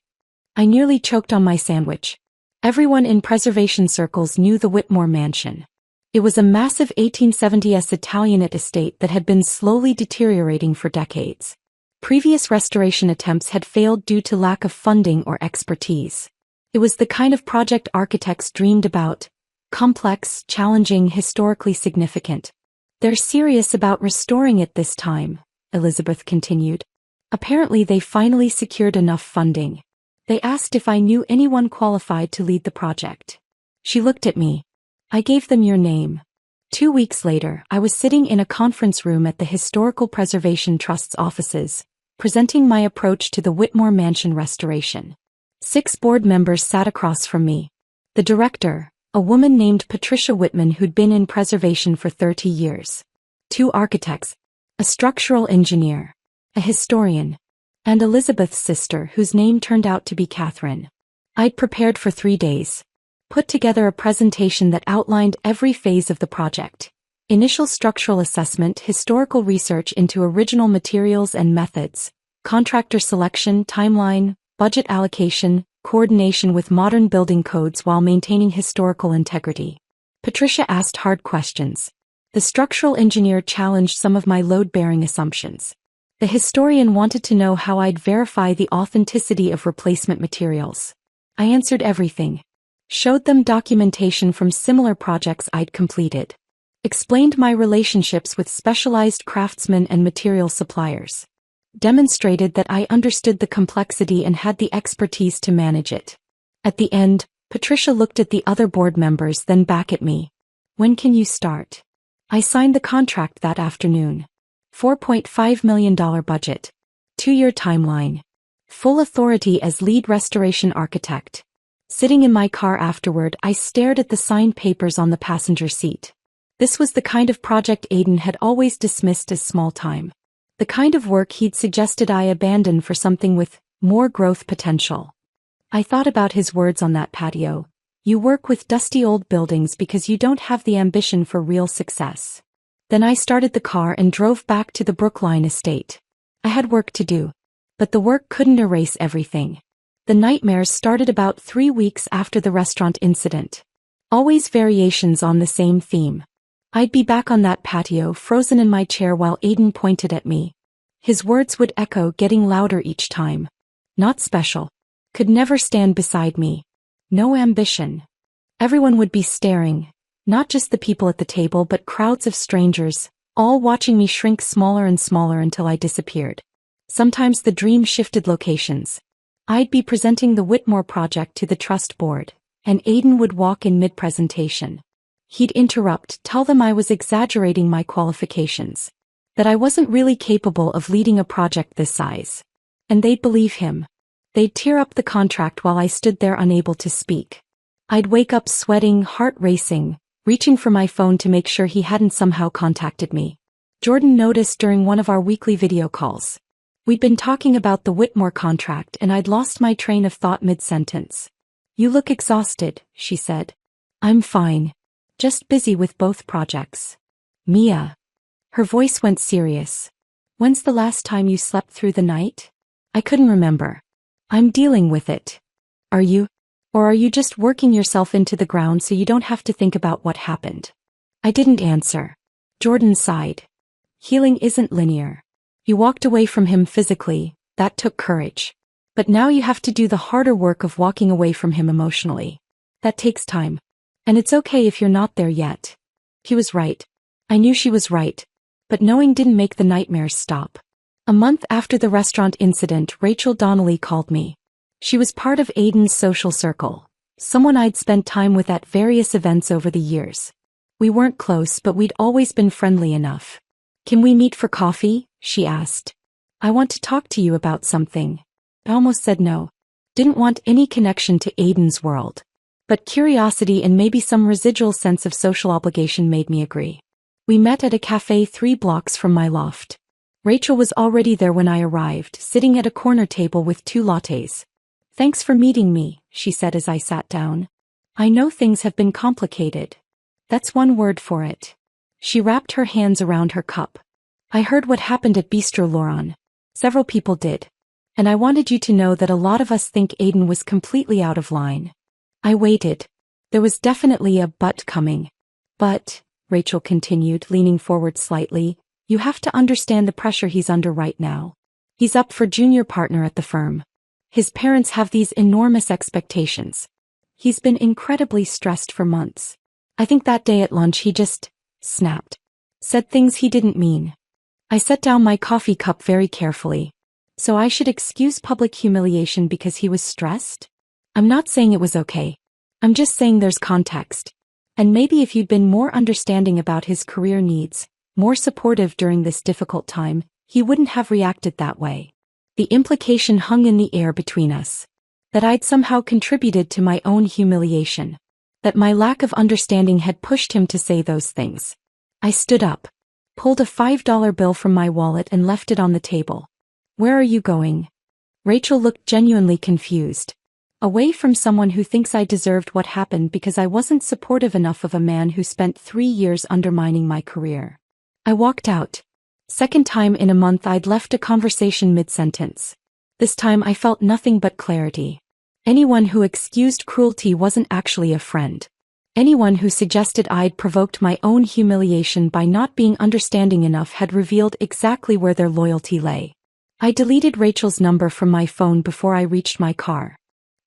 I nearly choked on my sandwich. Everyone in preservation circles knew the Whitmore Mansion. It was a massive 1870s Italianate estate that had been slowly deteriorating for decades. Previous restoration attempts had failed due to lack of funding or expertise. It was the kind of project architects dreamed about: complex, challenging, historically significant. "They're serious about restoring it this time," Elizabeth continued. "Apparently they finally secured enough funding. They asked if I knew anyone qualified to lead the project." She looked at me. "I gave them your name." 2 weeks later, I was sitting in a conference room at the Historical Preservation Trust's offices, presenting my approach to the Whitmore Mansion restoration. 6 board members sat across from me. The director, a woman named Patricia Whitman who'd been in preservation for 30 years. 2 architects, a structural engineer, a historian, and Elizabeth's sister whose name turned out to be Catherine. I'd prepared for 3 days. Put together a presentation that outlined every phase of the project. Initial structural assessment, historical research into original materials and methods, contractor selection, timeline, budget allocation, coordination with modern building codes while maintaining historical integrity. Patricia asked hard questions. The structural engineer challenged some of my load-bearing assumptions. The historian wanted to know how I'd verify the authenticity of replacement materials. I answered everything. Showed them documentation from similar projects I'd completed. Explained my relationships with specialized craftsmen and material suppliers. Demonstrated that I understood the complexity and had the expertise to manage it. At the end, Patricia looked at the other board members, then back at me. "When can you start?" I signed the contract that afternoon. $4.5 million budget. 2-year timeline. Full authority as lead restoration architect. Sitting in my car afterward, I stared at the signed papers on the passenger seat. This was the kind of project Aidan had always dismissed as small time. The kind of work he'd suggested I abandon for something with more growth potential. I thought about his words on that patio. "You work with dusty old buildings because you don't have the ambition for real success." Then I started the car and drove back to the Brookline estate. I had work to do. But the work couldn't erase everything. The nightmares started about 3 weeks after the restaurant incident. Always variations on the same theme. I'd be back on that patio, frozen in my chair while Aiden pointed at me. His words would echo, getting louder each time. Not special. Could never stand beside me. No ambition. Everyone would be staring. Not just the people at the table but crowds of strangers, all watching me shrink smaller and smaller until I disappeared. Sometimes the dream shifted locations. I'd be presenting the Whitmore project to the trust board, and Aiden would walk in mid-presentation. He'd interrupt, tell them I was exaggerating my qualifications. That I wasn't really capable of leading a project this size. And they'd believe him. They'd tear up the contract while I stood there unable to speak. I'd wake up sweating, heart racing, reaching for my phone to make sure he hadn't somehow contacted me. Jordan noticed during one of our weekly video calls. We'd been talking about the Whitmore contract and I'd lost my train of thought mid-sentence. "You look exhausted," she said. "I'm fine. Just busy with both projects." "Mia." Her voice went serious. "When's the last time you slept through the night?" I couldn't remember. "I'm dealing with it." "Are you? Or are you just working yourself into the ground so you don't have to think about what happened?" I didn't answer. Jordan sighed. "Healing isn't linear. You walked away from him physically, that took courage. But now you have to do the harder work of walking away from him emotionally. That takes time. And it's okay if you're not there yet." He was right. I knew she was right. But knowing didn't make the nightmares stop. A month after the restaurant incident, Rachel Donnelly called me. She was part of Aiden's social circle, someone I'd spent time with at various events over the years. We weren't close, but we'd always been friendly enough. "Can we meet for coffee?" she asked. "I want to talk to you about something." I almost said no. Didn't want any connection to Aiden's world. But curiosity and maybe some residual sense of social obligation made me agree. We met at a cafe 3 blocks from my loft. Rachel was already there when I arrived, sitting at a corner table with 2 lattes. "Thanks for meeting me," she said as I sat down. "I know things have been complicated. That's one word for it." She wrapped her hands around her cup. "I heard what happened at Bistro Laurent. Several people did. And I wanted you to know that a lot of us think Aiden was completely out of line." I waited. There was definitely a but coming. "But," Rachel continued, leaning forward slightly, "you have to understand the pressure he's under right now. He's up for junior partner at the firm. His parents have these enormous expectations. He's been incredibly stressed for months. I think that day at lunch he just snapped. Said things he didn't mean." I set down my coffee cup very carefully. "So I should excuse public humiliation because he was stressed?" "I'm not saying it was okay. I'm just saying there's context. And maybe if you'd been more understanding about his career needs, more supportive during this difficult time, he wouldn't have reacted that way." The implication hung in the air between us. That I'd somehow contributed to my own humiliation. That my lack of understanding had pushed him to say those things. I stood up, pulled a $5 bill from my wallet and left it on the table. "Where are you going?" Rachel looked genuinely confused. Away from someone who thinks I deserved what happened because I wasn't supportive enough of a man who spent 3 years undermining my career. I walked out. Second time in a month I'd left a conversation mid-sentence. This time I felt nothing but clarity. Anyone who excused cruelty wasn't actually a friend. Anyone who suggested I'd provoked my own humiliation by not being understanding enough had revealed exactly where their loyalty lay. I deleted Rachel's number from my phone before I reached my car.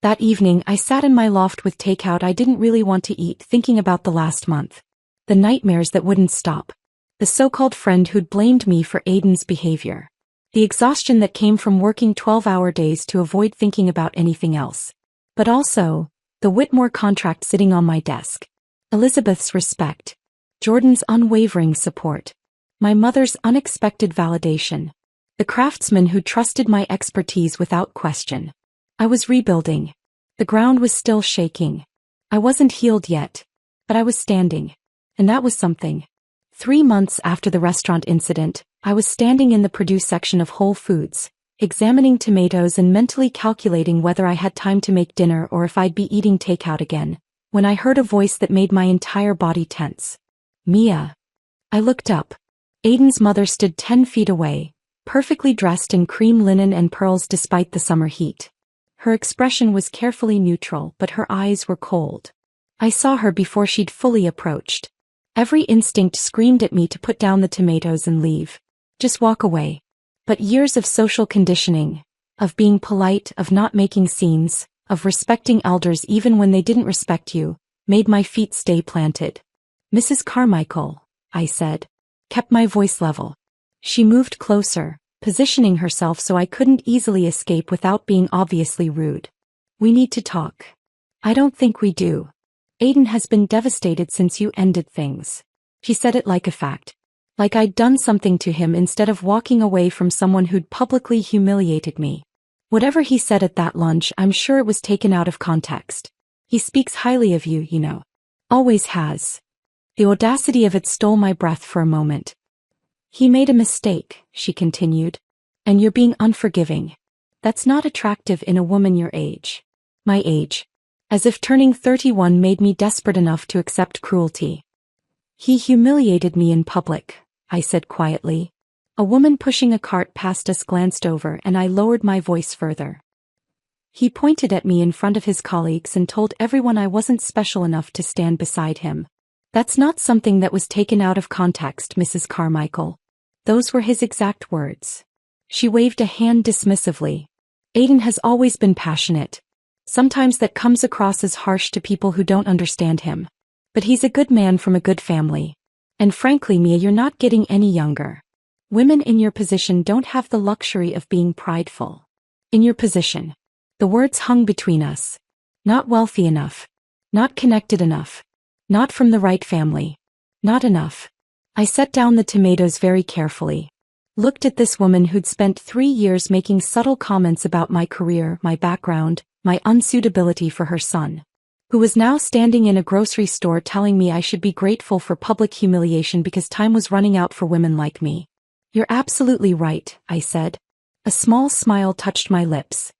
That evening I sat in my loft with takeout I didn't really want to eat, thinking about the last month. The nightmares that wouldn't stop. The so-called friend who'd blamed me for Aiden's behavior. The exhaustion that came from working 12-hour days to avoid thinking about anything else. But also, the Whitmore contract sitting on my desk. Elizabeth's respect. Jordan's unwavering support. My mother's unexpected validation. The craftsman who trusted my expertise without question. I was rebuilding. The ground was still shaking. I wasn't healed yet. But I was standing. And that was something. 3 months after the restaurant incident, I was standing in the produce section of Whole Foods, examining tomatoes and mentally calculating whether I had time to make dinner or if I'd be eating takeout again, when I heard a voice that made my entire body tense. "Mia." I looked up. Aiden's mother stood 10 feet away, perfectly dressed in cream linen and pearls despite the summer heat. Her expression was carefully neutral, but her eyes were cold. I saw her before she'd fully approached. Every instinct screamed at me to put down the tomatoes and leave. Just walk away. But years of social conditioning, of being polite, of not making scenes, of respecting elders even when they didn't respect you, made my feet stay planted. Mrs. Carmichael, I said. Kept my voice level. She moved closer, positioning herself so I couldn't easily escape without being obviously rude. We need to talk. I don't think we do. Aiden has been devastated since you ended things. She said it like a fact. Like I'd done something to him instead of walking away from someone who'd publicly humiliated me. Whatever he said at that lunch, I'm sure it was taken out of context. He speaks highly of you, you know. Always has. The audacity of it stole my breath for a moment. He made a mistake, she continued. And you're being unforgiving. That's not attractive in a woman your age. My age. As if turning 31 made me desperate enough to accept cruelty. He humiliated me in public, I said quietly. A woman pushing a cart past us glanced over and I lowered my voice further. He pointed at me in front of his colleagues and told everyone I wasn't special enough to stand beside him. That's not something that was taken out of context, Mrs. Carmichael. Those were his exact words. She waved a hand dismissively. Aiden has always been passionate. Sometimes that comes across as harsh to people who don't understand him. But he's a good man from a good family. And frankly, Mia, you're not getting any younger. Women in your position don't have the luxury of being prideful. In your position. The words hung between us. Not wealthy enough. Not connected enough. Not from the right family. Not enough. I set down the tomatoes very carefully. Looked at this woman who'd spent 3 years making subtle comments about my career, my background, my unsuitability for her son. Who was now standing in a grocery store telling me I should be grateful for public humiliation because time was running out for women like me. You're absolutely right, I said. A small smile touched my lips.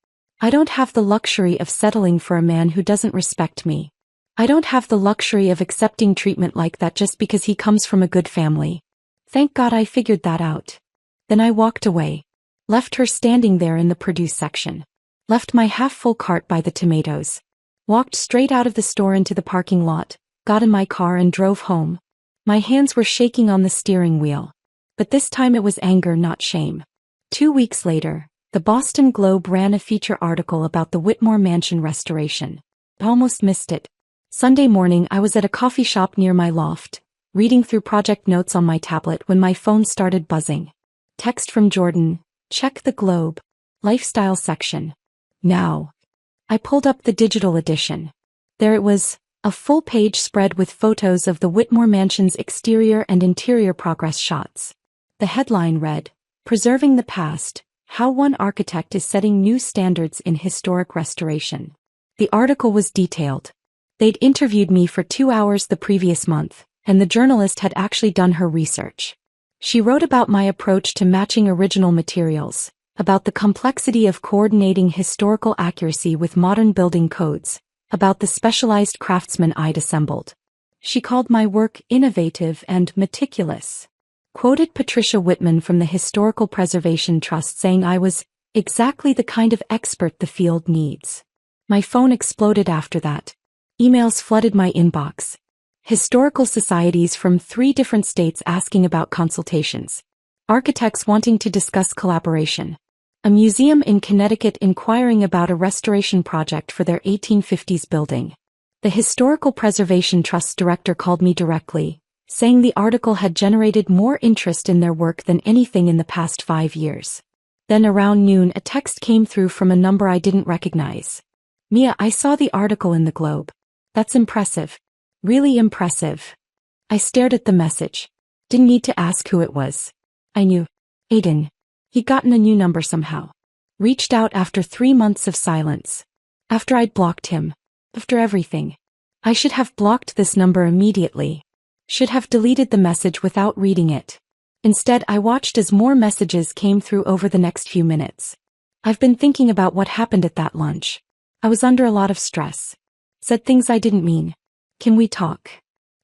I don't have the luxury of settling for a man who doesn't respect me. I don't have the luxury of accepting treatment like that just because he comes from a good family. Thank God I figured that out. Then I walked away. Left her standing there in the produce section. Left my half-full cart by the tomatoes. Walked straight out of the store into the parking lot, got in my car and drove home. My hands were shaking on the steering wheel. But this time it was anger, not shame. 2 weeks later, the Boston Globe ran a feature article about the Whitmore Mansion restoration. I almost missed it. Sunday morning I was at a coffee shop near my loft, reading through project notes on my tablet when my phone started buzzing. Text from Jordan, check the Globe. Lifestyle section. Now. I pulled up the digital edition. There it was, a full-page spread with photos of the Whitmore Mansion's exterior and interior progress shots. The headline read, Preserving the Past, How One Architect is Setting New Standards in Historic Restoration. The article was detailed. They'd interviewed me for 2 hours the previous month, and the journalist had actually done her research. She wrote about my approach to matching original materials, about the complexity of coordinating historical accuracy with modern building codes, about the specialized craftsmen I'd assembled. She called my work innovative and meticulous. Quoted Patricia Whitman from the Historical Preservation Trust saying I was exactly the kind of expert the field needs. My phone exploded after that. Emails flooded my inbox. Historical societies from 3 different states asking about consultations. Architects wanting to discuss collaboration. A museum in Connecticut inquiring about a restoration project for their 1850s building. The Historical Preservation Trust's director called me directly, saying the article had generated more interest in their work than anything in the past 5 years. Then around noon a text came through from a number I didn't recognize. Mia, I saw the article in the Globe. That's impressive. Really impressive. I stared at the message. Didn't need to ask who it was. I knew. Aiden. He'd gotten a new number somehow. Reached out after 3 months of silence. After I'd blocked him. After everything. I should have blocked this number immediately. Should have deleted the message without reading it. Instead, I watched as more messages came through over the next few minutes. I've been thinking about what happened at that lunch. I was under a lot of stress. Said things I didn't mean. Can we talk?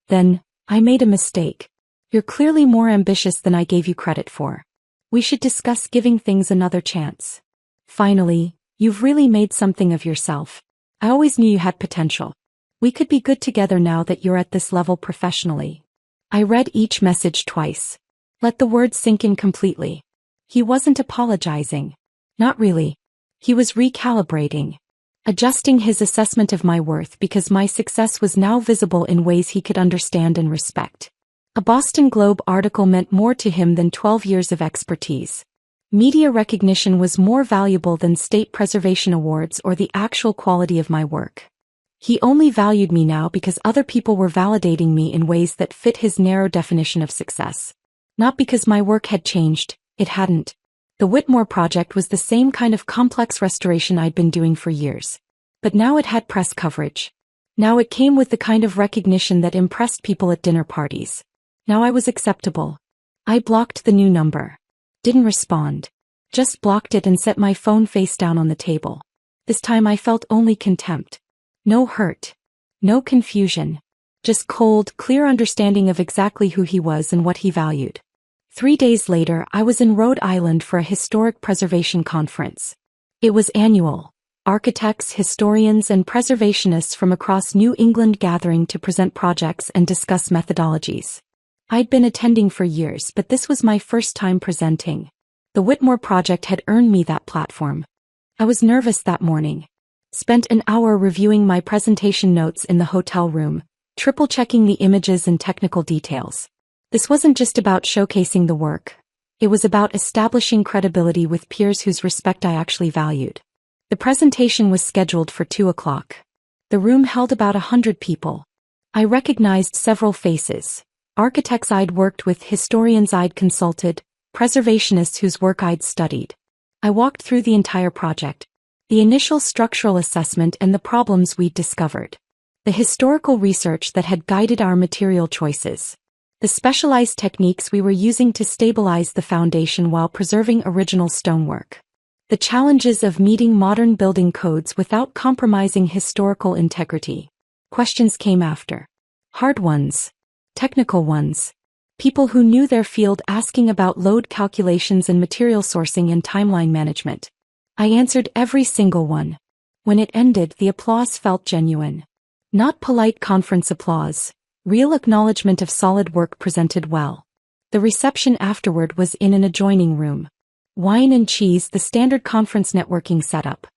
Then, I made a mistake. You're clearly more ambitious than I gave you credit for. We should discuss giving things another chance. Finally, you've really made something of yourself. I always knew you had potential. We could be good together now that you're at this level professionally. I read each message twice. Let the words sink in completely. He wasn't apologizing. Not really. He was recalibrating. Adjusting his assessment of my worth because my success was now visible in ways he could understand and respect. A Boston Globe article meant more to him than 12 years of expertise. Media recognition was more valuable than state preservation awards or the actual quality of my work. He only valued me now because other people were validating me in ways that fit his narrow definition of success. Not because my work had changed, it hadn't. The Whitmore project was the same kind of complex restoration I'd been doing for years. But now it had press coverage. Now it came with the kind of recognition that impressed people at dinner parties. Now I was acceptable. I blocked the new number. Didn't respond. Just blocked it and set my phone face down on the table. This time I felt only contempt. No hurt. No confusion. Just cold, clear understanding of exactly who he was and what he valued. 3 days later, I was in Rhode Island for a historic preservation conference. It was annual. Architects, historians, and preservationists from across New England gathering to present projects and discuss methodologies. I'd been attending for years, but this was my first time presenting. The Whitmore project had earned me that platform. I was nervous that morning. Spent an hour reviewing my presentation notes in the hotel room, triple-checking the images and technical details. This wasn't just about showcasing the work. It was about establishing credibility with peers whose respect I actually valued. The presentation was scheduled for 2 o'clock. The room held about 100 people. I recognized several faces. Architects I'd worked with, historians I'd consulted, preservationists whose work I'd studied. I walked through the entire project. The initial structural assessment and the problems we'd discovered. The historical research that had guided our material choices. The specialized techniques we were using to stabilize the foundation while preserving original stonework. The challenges of meeting modern building codes without compromising historical integrity. Questions came after. Hard ones. Technical ones. People who knew their field asking about load calculations and material sourcing and timeline management. I answered every single one. When it ended, the applause felt genuine. Not polite conference applause. Real acknowledgement of solid work presented well. The reception afterward was in an adjoining room. Wine and cheese, the standard conference networking setup.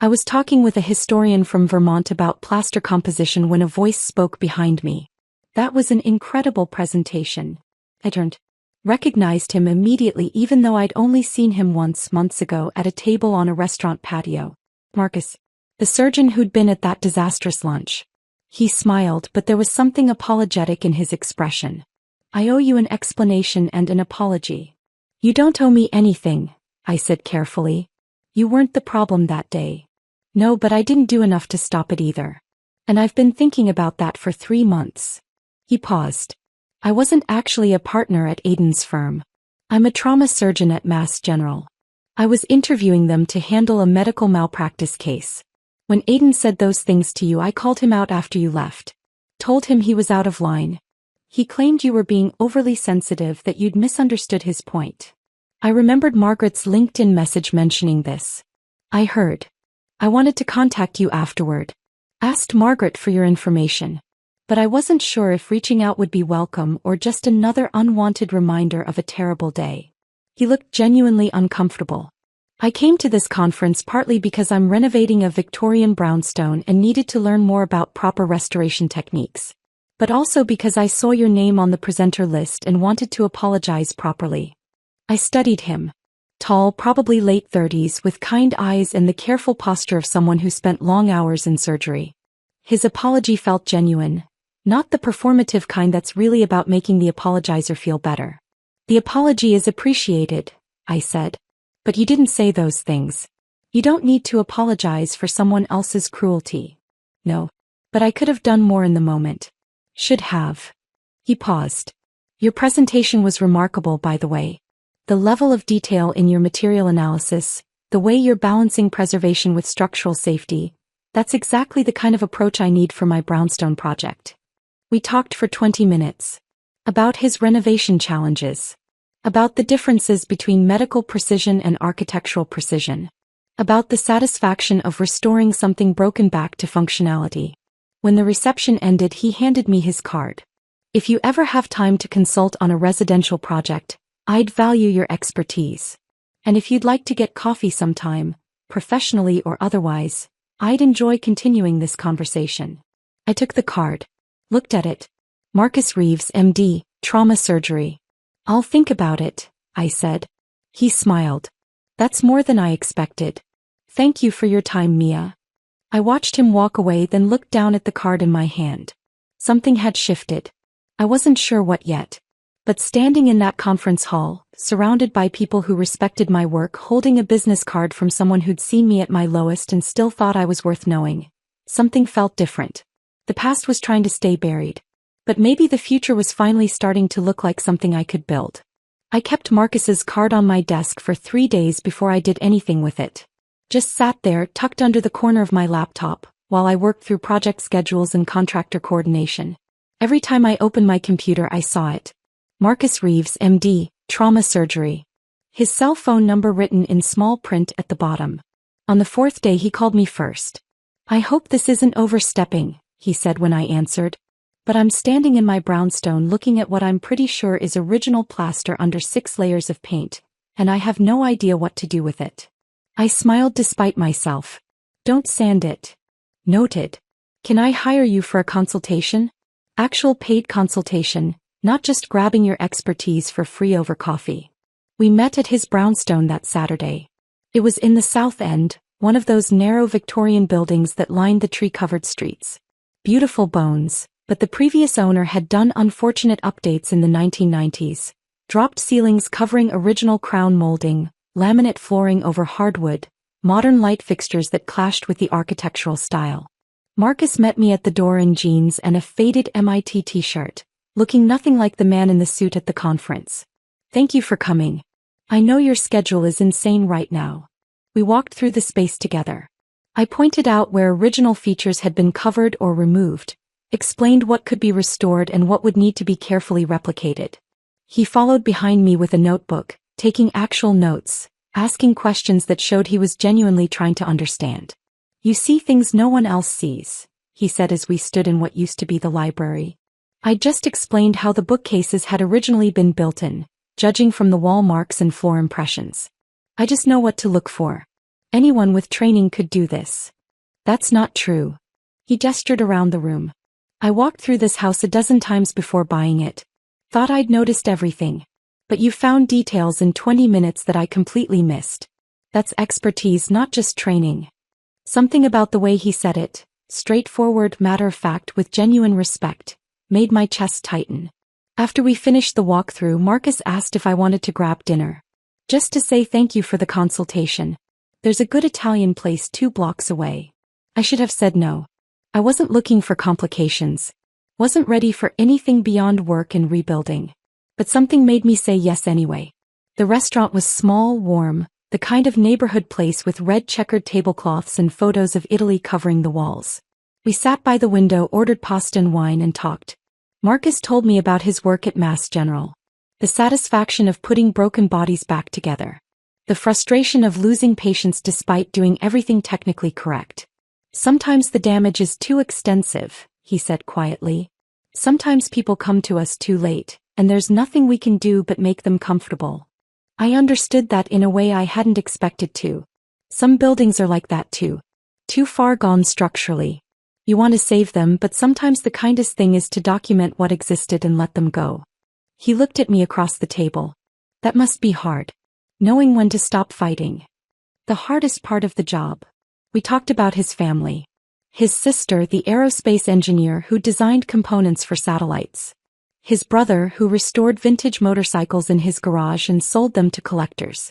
I was talking with a historian from Vermont about plaster composition when a voice spoke behind me. That was an incredible presentation. I turned. Recognized him immediately even though I'd only seen him once months ago at a table on a restaurant patio. Marcus. The surgeon who'd been at that disastrous lunch. He smiled, but there was something apologetic in his expression. I owe you an explanation and an apology. You don't owe me anything, I said carefully. You weren't the problem that day. No, but I didn't do enough to stop it either. And I've been thinking about that for 3 months. He paused. I wasn't actually a partner at Aiden's firm. I'm a trauma surgeon at Mass General. I was interviewing them to handle a medical malpractice case. When Aiden said those things to you, I called him out after you left. Told him he was out of line. He claimed you were being overly sensitive, that you'd misunderstood his point. I remembered Margaret's LinkedIn message mentioning this. I heard. I wanted to contact you afterward. Asked Margaret for your information. But I wasn't sure if reaching out would be welcome or just another unwanted reminder of a terrible day. He looked genuinely uncomfortable. I came to this conference partly because I'm renovating a Victorian brownstone and needed to learn more about proper restoration techniques. But also because I saw your name on the presenter list and wanted to apologize properly. I studied him. Tall, probably late 30s, with kind eyes and the careful posture of someone who spent long hours in surgery. His apology felt genuine. Not the performative kind that's really about making the apologizer feel better. The apology is appreciated, I said. But you didn't say those things. You don't need to apologize for someone else's cruelty. No. But I could have done more in the moment. Should have. He paused. Your presentation was remarkable, by the way. The level of detail in your material analysis, the way you're balancing preservation with structural safety, that's exactly the kind of approach I need for my brownstone project. We talked for 20 minutes. About his renovation challenges. About the differences between medical precision and architectural precision. About the satisfaction of restoring something broken back to functionality. When the reception ended, he handed me his card. If you ever have time to consult on a residential project, I'd value your expertise. And if you'd like to get coffee sometime, professionally or otherwise, I'd enjoy continuing this conversation. I took the card. Looked at it. Marcus Reeves, MD, trauma surgery. I'll think about it, I said. He smiled. That's more than I expected. Thank you for your time, Mia. I watched him walk away, then looked down at the card in my hand. Something had shifted. I wasn't sure what yet. But standing in that conference hall, surrounded by people who respected my work, holding a business card from someone who'd seen me at my lowest and still thought I was worth knowing, something felt different. The past was trying to stay buried. But maybe the future was finally starting to look like something I could build. I kept Marcus's card on my desk for 3 days before I did anything with it. Just sat there, tucked under the corner of my laptop, while I worked through project schedules and contractor coordination. Every time I opened my computer, I saw it. Marcus Reeves, MD, trauma surgery. His cell phone number written in small print at the bottom. On the 4th day he called me first. I hope this isn't overstepping, he said when I answered. But I'm standing in my brownstone looking at what I'm pretty sure is original plaster under 6 layers of paint, and I have no idea what to do with it. I smiled despite myself. Don't sand it. Noted. Can I hire you for a consultation? Actual paid consultation, not just grabbing your expertise for free over coffee. We met at his brownstone that Saturday. It was in the South End, one of those narrow Victorian buildings that lined the tree-covered streets. Beautiful bones, but the previous owner had done unfortunate updates in the 1990s. Dropped ceilings covering original crown molding, laminate flooring over hardwood, modern light fixtures that clashed with the architectural style. Marcus met me at the door in jeans and a faded MIT t-shirt, looking nothing like the man in the suit at the conference. Thank you for coming. I know your schedule is insane right now. We walked through the space together. I pointed out where original features had been covered or removed, explained what could be restored and what would need to be carefully replicated. He followed behind me with a notebook, taking actual notes, asking questions that showed he was genuinely trying to understand. You see things no one else sees, he said as we stood in what used to be the library. I just explained how the bookcases had originally been built in, judging from the wall marks and floor impressions. I just know what to look for. Anyone with training could do this. That's not true. He gestured around the room. I walked through this house a dozen times before buying it. Thought I'd noticed everything. But you found details in 20 minutes that I completely missed. That's expertise, not just training. Something about the way he said it, straightforward, matter-of-fact with genuine respect, made my chest tighten. After we finished the walkthrough, Marcus asked if I wanted to grab dinner. Just to say thank you for the consultation. There's a good Italian place 2 blocks away. I should have said no. I wasn't looking for complications. Wasn't ready for anything beyond work and rebuilding. But something made me say yes anyway. The restaurant was small, warm, the kind of neighborhood place with red checkered tablecloths and photos of Italy covering the walls. We sat by the window, ordered pasta and wine, and talked. Marcus told me about his work at Mass General. The satisfaction of putting broken bodies back together. The frustration of losing patients despite doing everything technically correct. Sometimes the damage is too extensive, he said quietly. Sometimes people come to us too late, and there's nothing we can do but make them comfortable. I understood that in a way I hadn't expected to. Some buildings are like that too. Too far gone structurally. You want to save them, but sometimes the kindest thing is to document what existed and let them go. He looked at me across the table. That must be hard. Knowing when to stop fighting. The hardest part of the job. We talked about his family. His sister, the aerospace engineer who designed components for satellites. His brother, who restored vintage motorcycles in his garage and sold them to collectors.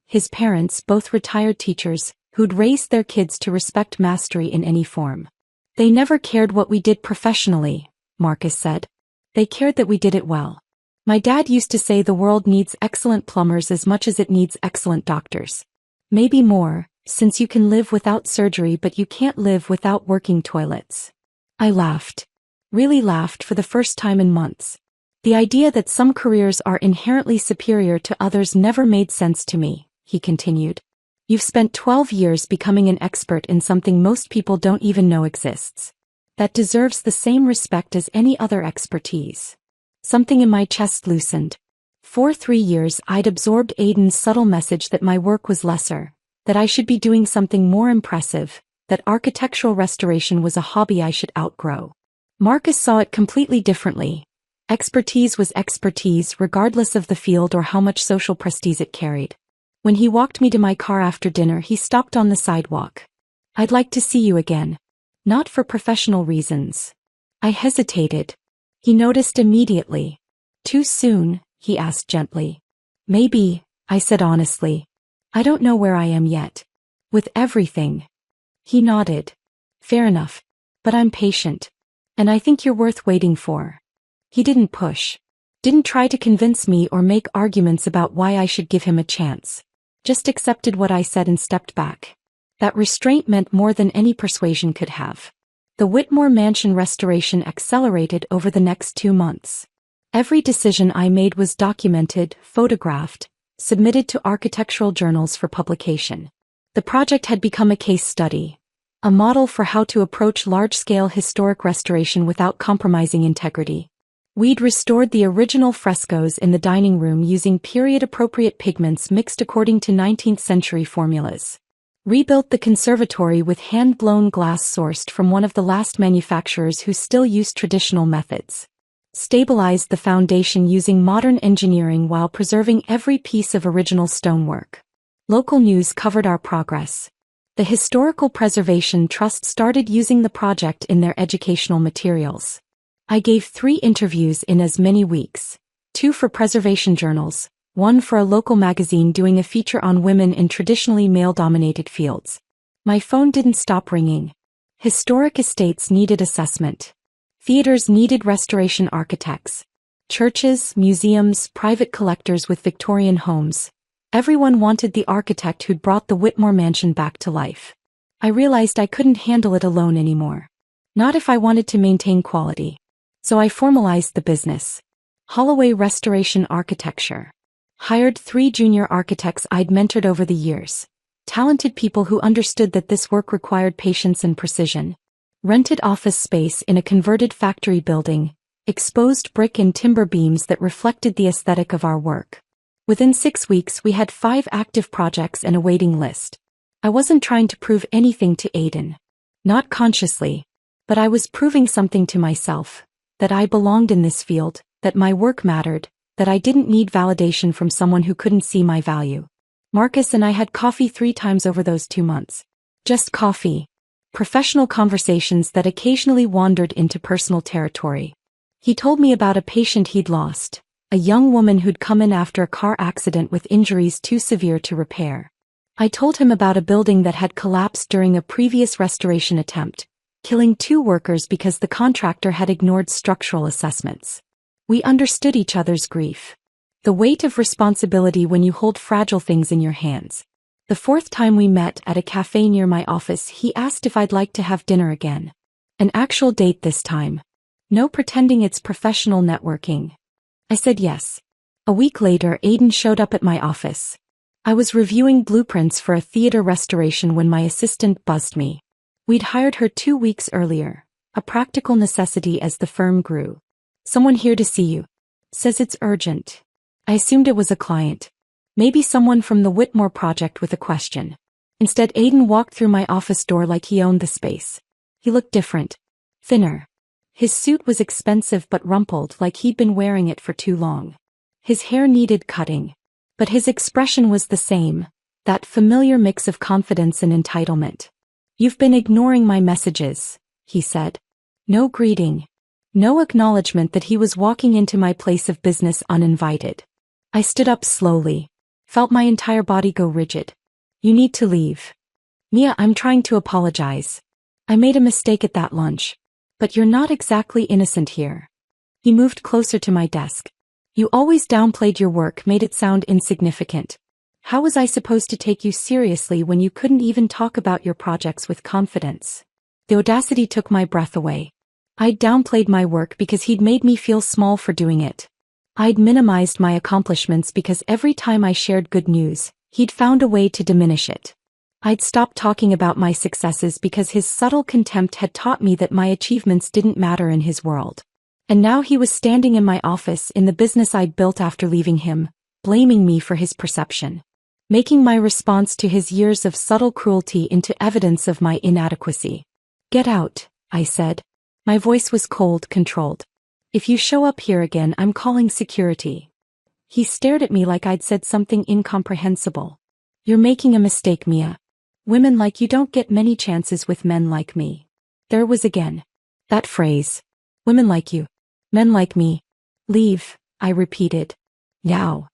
His parents, both retired teachers, who'd raised their kids to respect mastery in any form. They never cared what we did professionally, Marcus said. They cared that we did it well. My dad used to say the world needs excellent plumbers as much as it needs excellent doctors. Maybe more, since you can live without surgery but you can't live without working toilets. I laughed. Really laughed for the first time in months. The idea that some careers are inherently superior to others never made sense to me, he continued. You've spent 12 years becoming an expert in something most people don't even know exists. that deserves the same respect as any other expertise. Something in my chest loosened. For 3 years I'd absorbed Aiden's subtle message that my work was lesser, that I should be doing something more impressive, that architectural restoration was a hobby I should outgrow. Marcus saw it completely differently. Expertise was expertise regardless of the field or how much social prestige it carried. When he walked me to my car after dinner, he stopped on the sidewalk. "I'd like to see you again." "Not for professional reasons." I hesitated. He noticed immediately. "Too soon?" he asked gently. "Maybe," I said honestly. "I don't know where I am yet. With everything." He nodded. "Fair enough. But I'm patient. And I think you're worth waiting for." He didn't push. Didn't try to convince me or make arguments about why I should give him a chance. Just accepted what I said and stepped back. That restraint meant more than any persuasion could have. The Whitmore Mansion restoration accelerated over the next 2 months. Every decision I made was documented, photographed, submitted to architectural journals for publication. The project had become a case study, a model for how to approach large-scale historic restoration without compromising integrity. We'd restored the original frescoes in the dining room using period-appropriate pigments mixed according to 19th century formulas. Rebuilt the conservatory with hand-blown glass sourced from one of the last manufacturers who still used traditional methods. Stabilized the foundation using modern engineering while preserving every piece of original stonework. Local news covered our progress. The Historical Preservation Trust started using the project in their educational materials. I gave 3 interviews in as many weeks, 2 for preservation journals, 1 for a local magazine doing a feature on women in traditionally male-dominated fields. My phone didn't stop ringing. Historic estates needed assessment. Theaters needed restoration architects. Churches, museums, private collectors with Victorian homes. Everyone wanted the architect who'd brought the Whitmore Mansion back to life. I realized I couldn't handle it alone anymore. Not if I wanted to maintain quality. So I formalized the business. Holloway Restoration Architecture. Hired 3 junior architects I'd mentored over the years. Talented people who understood that this work required patience and precision. Rented office space in a converted factory building. Exposed brick and timber beams that reflected the aesthetic of our work. Within 6 weeks we had 5 active projects and a waiting list. I wasn't trying to prove anything to Aiden. Not consciously. But I was proving something to myself. That I belonged in this field, that my work mattered, that I didn't need validation from someone who couldn't see my value. Marcus and I had coffee 3 times over those 2 months. Just coffee. Professional conversations that occasionally wandered into personal territory. He told me about a patient he'd lost, a young woman who'd come in after a car accident with injuries too severe to repair. I told him about a building that had collapsed during a previous restoration attempt, killing 2 workers because the contractor had ignored structural assessments. We understood each other's grief. The weight of responsibility when you hold fragile things in your hands. The 4th time we met at a cafe near my office, he asked if I'd like to have dinner again. An actual date this time. No pretending it's professional networking. I said yes. A week later, Aiden showed up at my office. I was reviewing blueprints for a theater restoration when my assistant buzzed me. We'd hired her 2 weeks earlier, a practical necessity as the firm grew. "Someone here to see you. Says it's urgent." I assumed it was a client. Maybe someone from the Whitmore project with a question. Instead, Aiden walked through my office door like he owned the space. He looked different. Thinner. His suit was expensive but rumpled like he'd been wearing it for too long. His hair needed cutting. But his expression was the same, that familiar mix of confidence and entitlement. "You've been ignoring my messages," he said. No greeting. No acknowledgement that he was walking into my place of business uninvited. I stood up slowly. Felt my entire body go rigid. "You need to leave." "Mia, I'm trying to apologize. I made a mistake at that lunch. But you're not exactly innocent here." He moved closer to my desk. "You always downplayed your work, made it sound insignificant. How was I supposed to take you seriously when you couldn't even talk about your projects with confidence?" The audacity took my breath away. I'd downplayed my work because he'd made me feel small for doing it. I'd minimized my accomplishments because every time I shared good news, he'd found a way to diminish it. I'd stopped talking about my successes because his subtle contempt had taught me that my achievements didn't matter in his world. And now he was standing in my office in the business I'd built after leaving him, blaming me for his perception. Making my response to his years of subtle cruelty into evidence of my inadequacy. "Get out," I said. My voice was cold, controlled. "If you show up here again, I'm calling security." He stared at me like I'd said something incomprehensible. "You're making a mistake, Mia. Women like you don't get many chances with men like me." There was again. That phrase. Women like you. Men like me. "Leave," I repeated. "Now."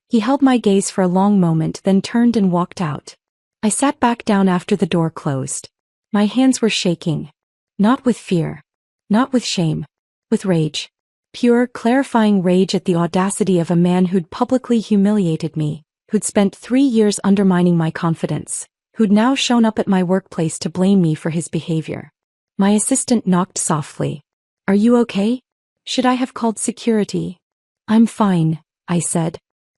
He held my gaze for a long moment, then turned and walked out. I sat back down after the door closed. My hands were shaking. Not with fear. Not with shame. With rage. Pure, clarifying rage at the audacity of a man who'd publicly humiliated me, who'd spent 3 years undermining my confidence, who'd now shown up at my workplace to blame me for his behavior. My assistant knocked softly. "Are you okay? Should I have called security?" "I'm fine," I said.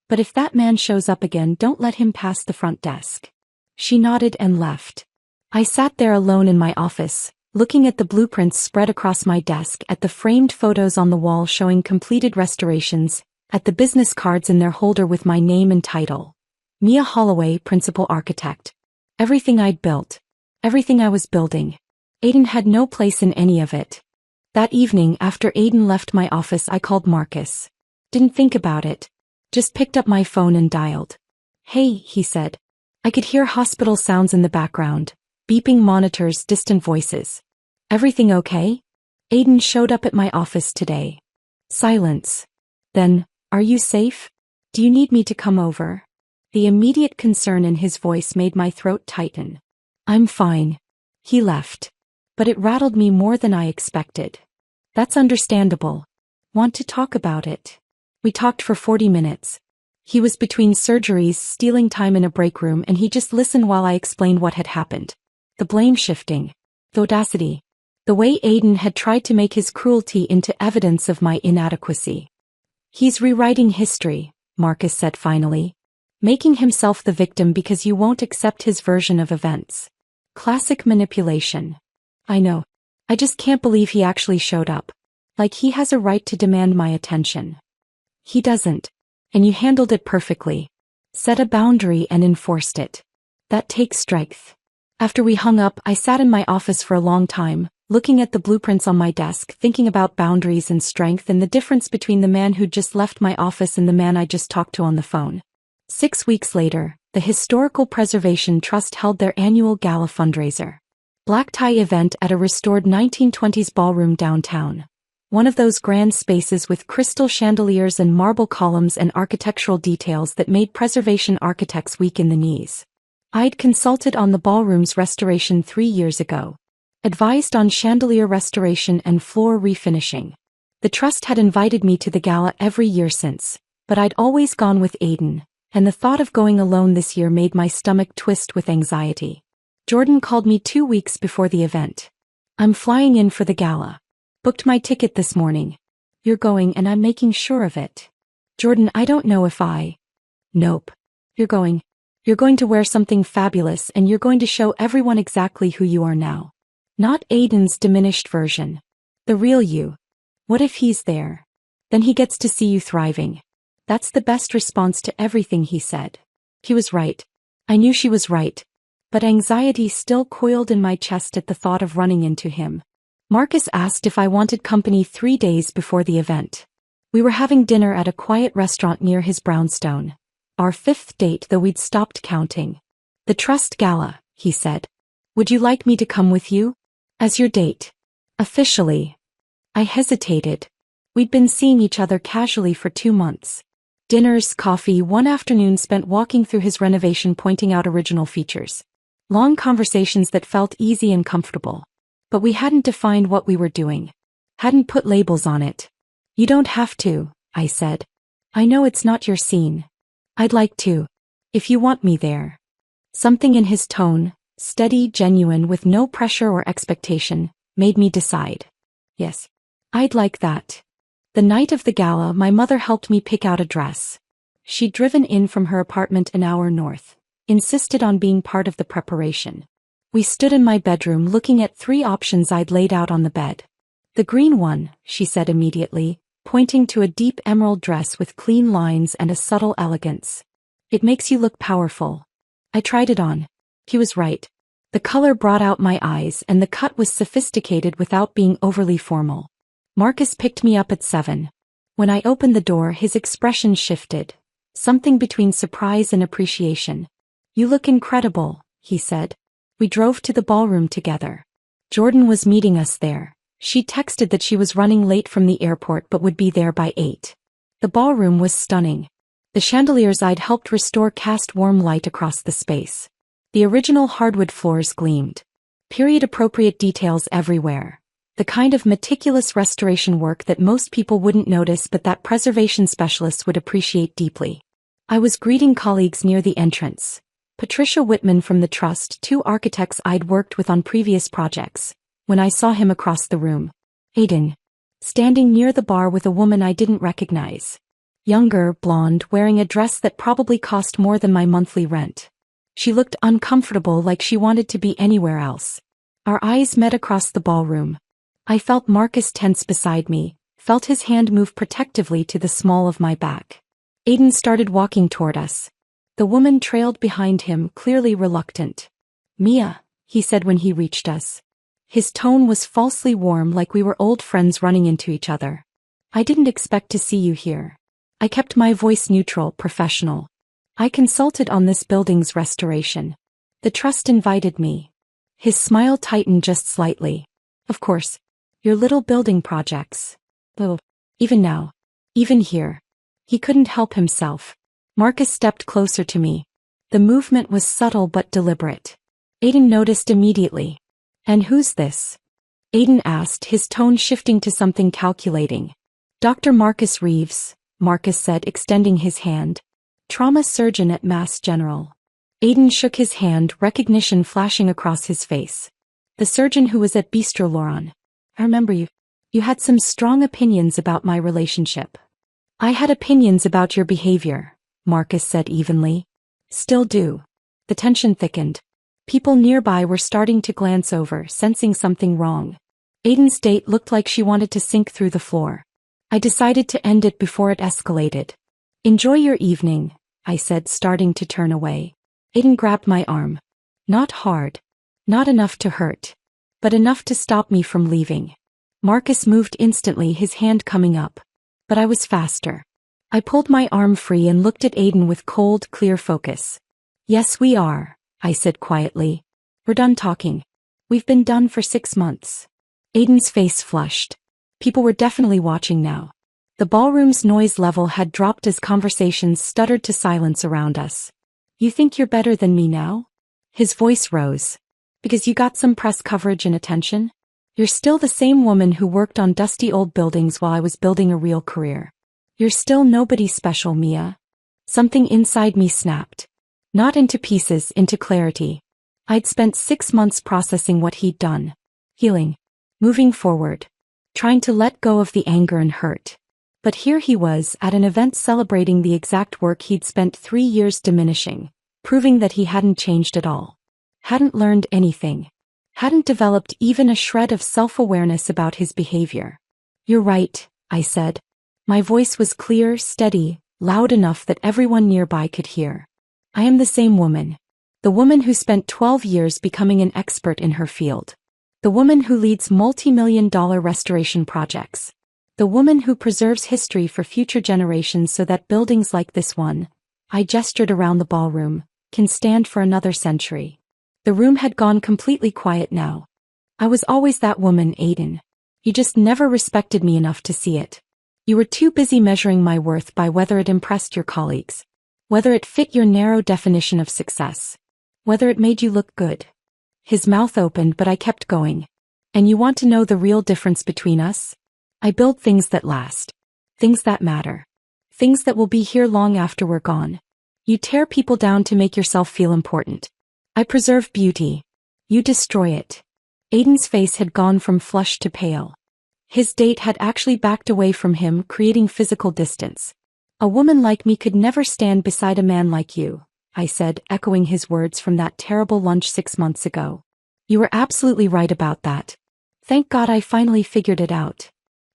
"But if that man shows up again, don't let him pass the front desk." She nodded and left. I sat there alone in my office, looking at the blueprints spread across my desk, at the framed photos on the wall showing completed restorations, at the business cards in their holder with my name and title. Mia Holloway, Principal Architect. Everything I'd built. Everything I was building. Aiden had no place in any of it. That evening, after Aiden left my office, I called Marcus. Didn't think about it. Just picked up my phone and dialed. "Hey," he said. I could hear hospital sounds in the background, beeping monitors, distant voices. "Everything okay? Aiden showed up at my office today." Silence. Then, "Are you safe? Do you need me to come over?" The immediate concern in his voice made my throat tighten. "I'm fine." He left. But it rattled me more than I expected. "That's understandable. Want to talk about it?" We talked for 40 minutes. He was between surgeries, stealing time in a break room, and he just listened while I explained what had happened. The blame shifting. The audacity. The way Aiden had tried to make his cruelty into evidence of my inadequacy. "He's rewriting history," Marcus said finally. "Making himself the victim because you won't accept his version of events. Classic manipulation." "I know. I just can't believe he actually showed up. Like he has a right to demand my attention." "He doesn't. And you handled it perfectly. Set a boundary and enforced it. That takes strength." After we hung up, I sat in my office for a long time, looking at the blueprints on my desk, thinking about boundaries and strength and the difference between the man who'd just left my office and the man I just talked to on the phone. 6 weeks later, the Historical Preservation Trust held their annual gala fundraiser. Black tie event at a restored 1920s ballroom downtown. One of those grand spaces with crystal chandeliers and marble columns and architectural details that made preservation architects weak in the knees. I'd consulted on the ballroom's restoration 3 years ago. Advised on chandelier restoration and floor refinishing. The trust had invited me to the gala every year since, but I'd always gone with Aiden, and the thought of going alone this year made my stomach twist with anxiety. Jordan called me 2 weeks before the event. "I'm flying in for the gala. Booked my ticket this morning. You're going and I'm making sure of it." "Jordan, I don't know if I..." "Nope. You're going. You're going to wear something fabulous and you're going to show everyone exactly who you are now. Not Aiden's diminished version. The real you. What if he's there? Then he gets to see you thriving. That's the best response to everything," he said. He was right. I knew she was right. But anxiety still coiled in my chest at the thought of running into him. Marcus asked if I wanted company 3 days before the event. We were having dinner at a quiet restaurant near his brownstone. Our 5th date, though we'd stopped counting. "The Trust Gala," he said. "Would you like me to come with you? As your date? Officially?" I hesitated. We'd been seeing each other casually for 2 months. Dinners, coffee, one afternoon spent walking through his renovation pointing out original features. Long conversations that felt easy and comfortable. But we hadn't defined what we were doing. Hadn't put labels on it. "You don't have to," I said. "I know it's not your scene. I'd like to. If you want me there." Something in his tone, steady, genuine, with no pressure or expectation, made me decide. Yes. I'd like that. The night of the gala, my mother helped me pick out a dress. She'd driven in from her apartment an hour north. insisted on being part of the preparation. We stood in my bedroom looking at 3 options I'd laid out on the bed. The green one, she said immediately, pointing to a deep emerald dress with clean lines and a subtle elegance. It makes you look powerful. I tried it on. He was right. The color brought out my eyes and the cut was sophisticated without being overly formal. Marcus picked me up at 7. When I opened the door, his expression shifted. Something between surprise and appreciation. You look incredible, he said. We drove to the ballroom together. Jordan was meeting us there. She texted that she was running late from the airport but would be there by 8. The ballroom was stunning. The chandeliers I'd helped restore cast warm light across the space. The original hardwood floors gleamed. Period-appropriate details everywhere. The kind of meticulous restoration work that most people wouldn't notice but that preservation specialists would appreciate deeply. I was greeting colleagues near the entrance. Patricia Whitman from the Trust, 2 architects I'd worked with on previous projects, when I saw him across the room. Aiden. Standing near the bar with a woman I didn't recognize. Younger, blonde, wearing a dress that probably cost more than my monthly rent. She looked uncomfortable, like she wanted to be anywhere else. Our eyes met across the ballroom. I felt Marcus tense beside me, felt his hand move protectively to the small of my back. Aiden started walking toward us. The woman trailed behind him, clearly reluctant. Mia, he said when he reached us. His tone was falsely warm, like we were old friends running into each other. I didn't expect to see you here. I kept my voice neutral, professional. I consulted on this building's restoration. The Trust invited me. His smile tightened just slightly. Of course. Your little building projects. Oh, even now. Even here. He couldn't help himself. Marcus stepped closer to me. The movement was subtle but deliberate. Aiden noticed immediately. And who's this? Aiden asked, his tone shifting to something calculating. Dr. Marcus Reeves, Marcus said, extending his hand. Trauma surgeon at Mass General. Aiden shook his hand, recognition flashing across his face. The surgeon who was at Bistro Laurent. I remember you. You had some strong opinions about my relationship. I had opinions about your behavior, Marcus said evenly. Still do. The tension thickened. People nearby were starting to glance over, sensing something wrong. Aiden's date looked like she wanted to sink through the floor. I decided to end it before it escalated. Enjoy your evening, I said, starting to turn away. Aiden grabbed my arm. Not hard. Not enough to hurt. But enough to stop me from leaving. Marcus moved instantly, his hand coming up. But I was faster. I pulled my arm free and looked at Aiden with cold, clear focus. Yes, we are, I said quietly. We're done talking. We've been done for 6 months. Aiden's face flushed. People were definitely watching now. The ballroom's noise level had dropped as conversations stuttered to silence around us. You think you're better than me now? His voice rose. Because you got some press coverage and attention? You're still the same woman who worked on dusty old buildings while I was building a real career. You're still nobody special, Mia. Something inside me snapped. Not into pieces, into clarity. I'd spent 6 months processing what he'd done. Healing. Moving forward. Trying to let go of the anger and hurt. But here he was at an event celebrating the exact work he'd spent 3 years diminishing, proving that he hadn't changed at all. Hadn't learned anything. Hadn't developed even a shred of self-awareness about his behavior. You're right, I said. My voice was clear, steady, loud enough that everyone nearby could hear. I am the same woman. The woman who spent 12 years becoming an expert in her field. The woman who leads multi-million-dollar restoration projects. The woman who preserves history for future generations so that buildings like this one, I gestured around the ballroom, can stand for another century. The room had gone completely quiet now. I was always that woman, Aiden. You just never respected me enough to see it. You were too busy measuring my worth by whether it impressed your colleagues. Whether it fit your narrow definition of success. Whether it made you look good. His mouth opened, but I kept going. And you want to know the real difference between us? I build things that last. Things that matter. Things that will be here long after we're gone. You tear people down to make yourself feel important. I preserve beauty. You destroy it. Aiden's face had gone from flushed to pale. His date had actually backed away from him, creating physical distance. A woman like me could never stand beside a man like you, I said, echoing his words from that terrible lunch 6 months ago. You were absolutely right about that. Thank God I finally figured it out.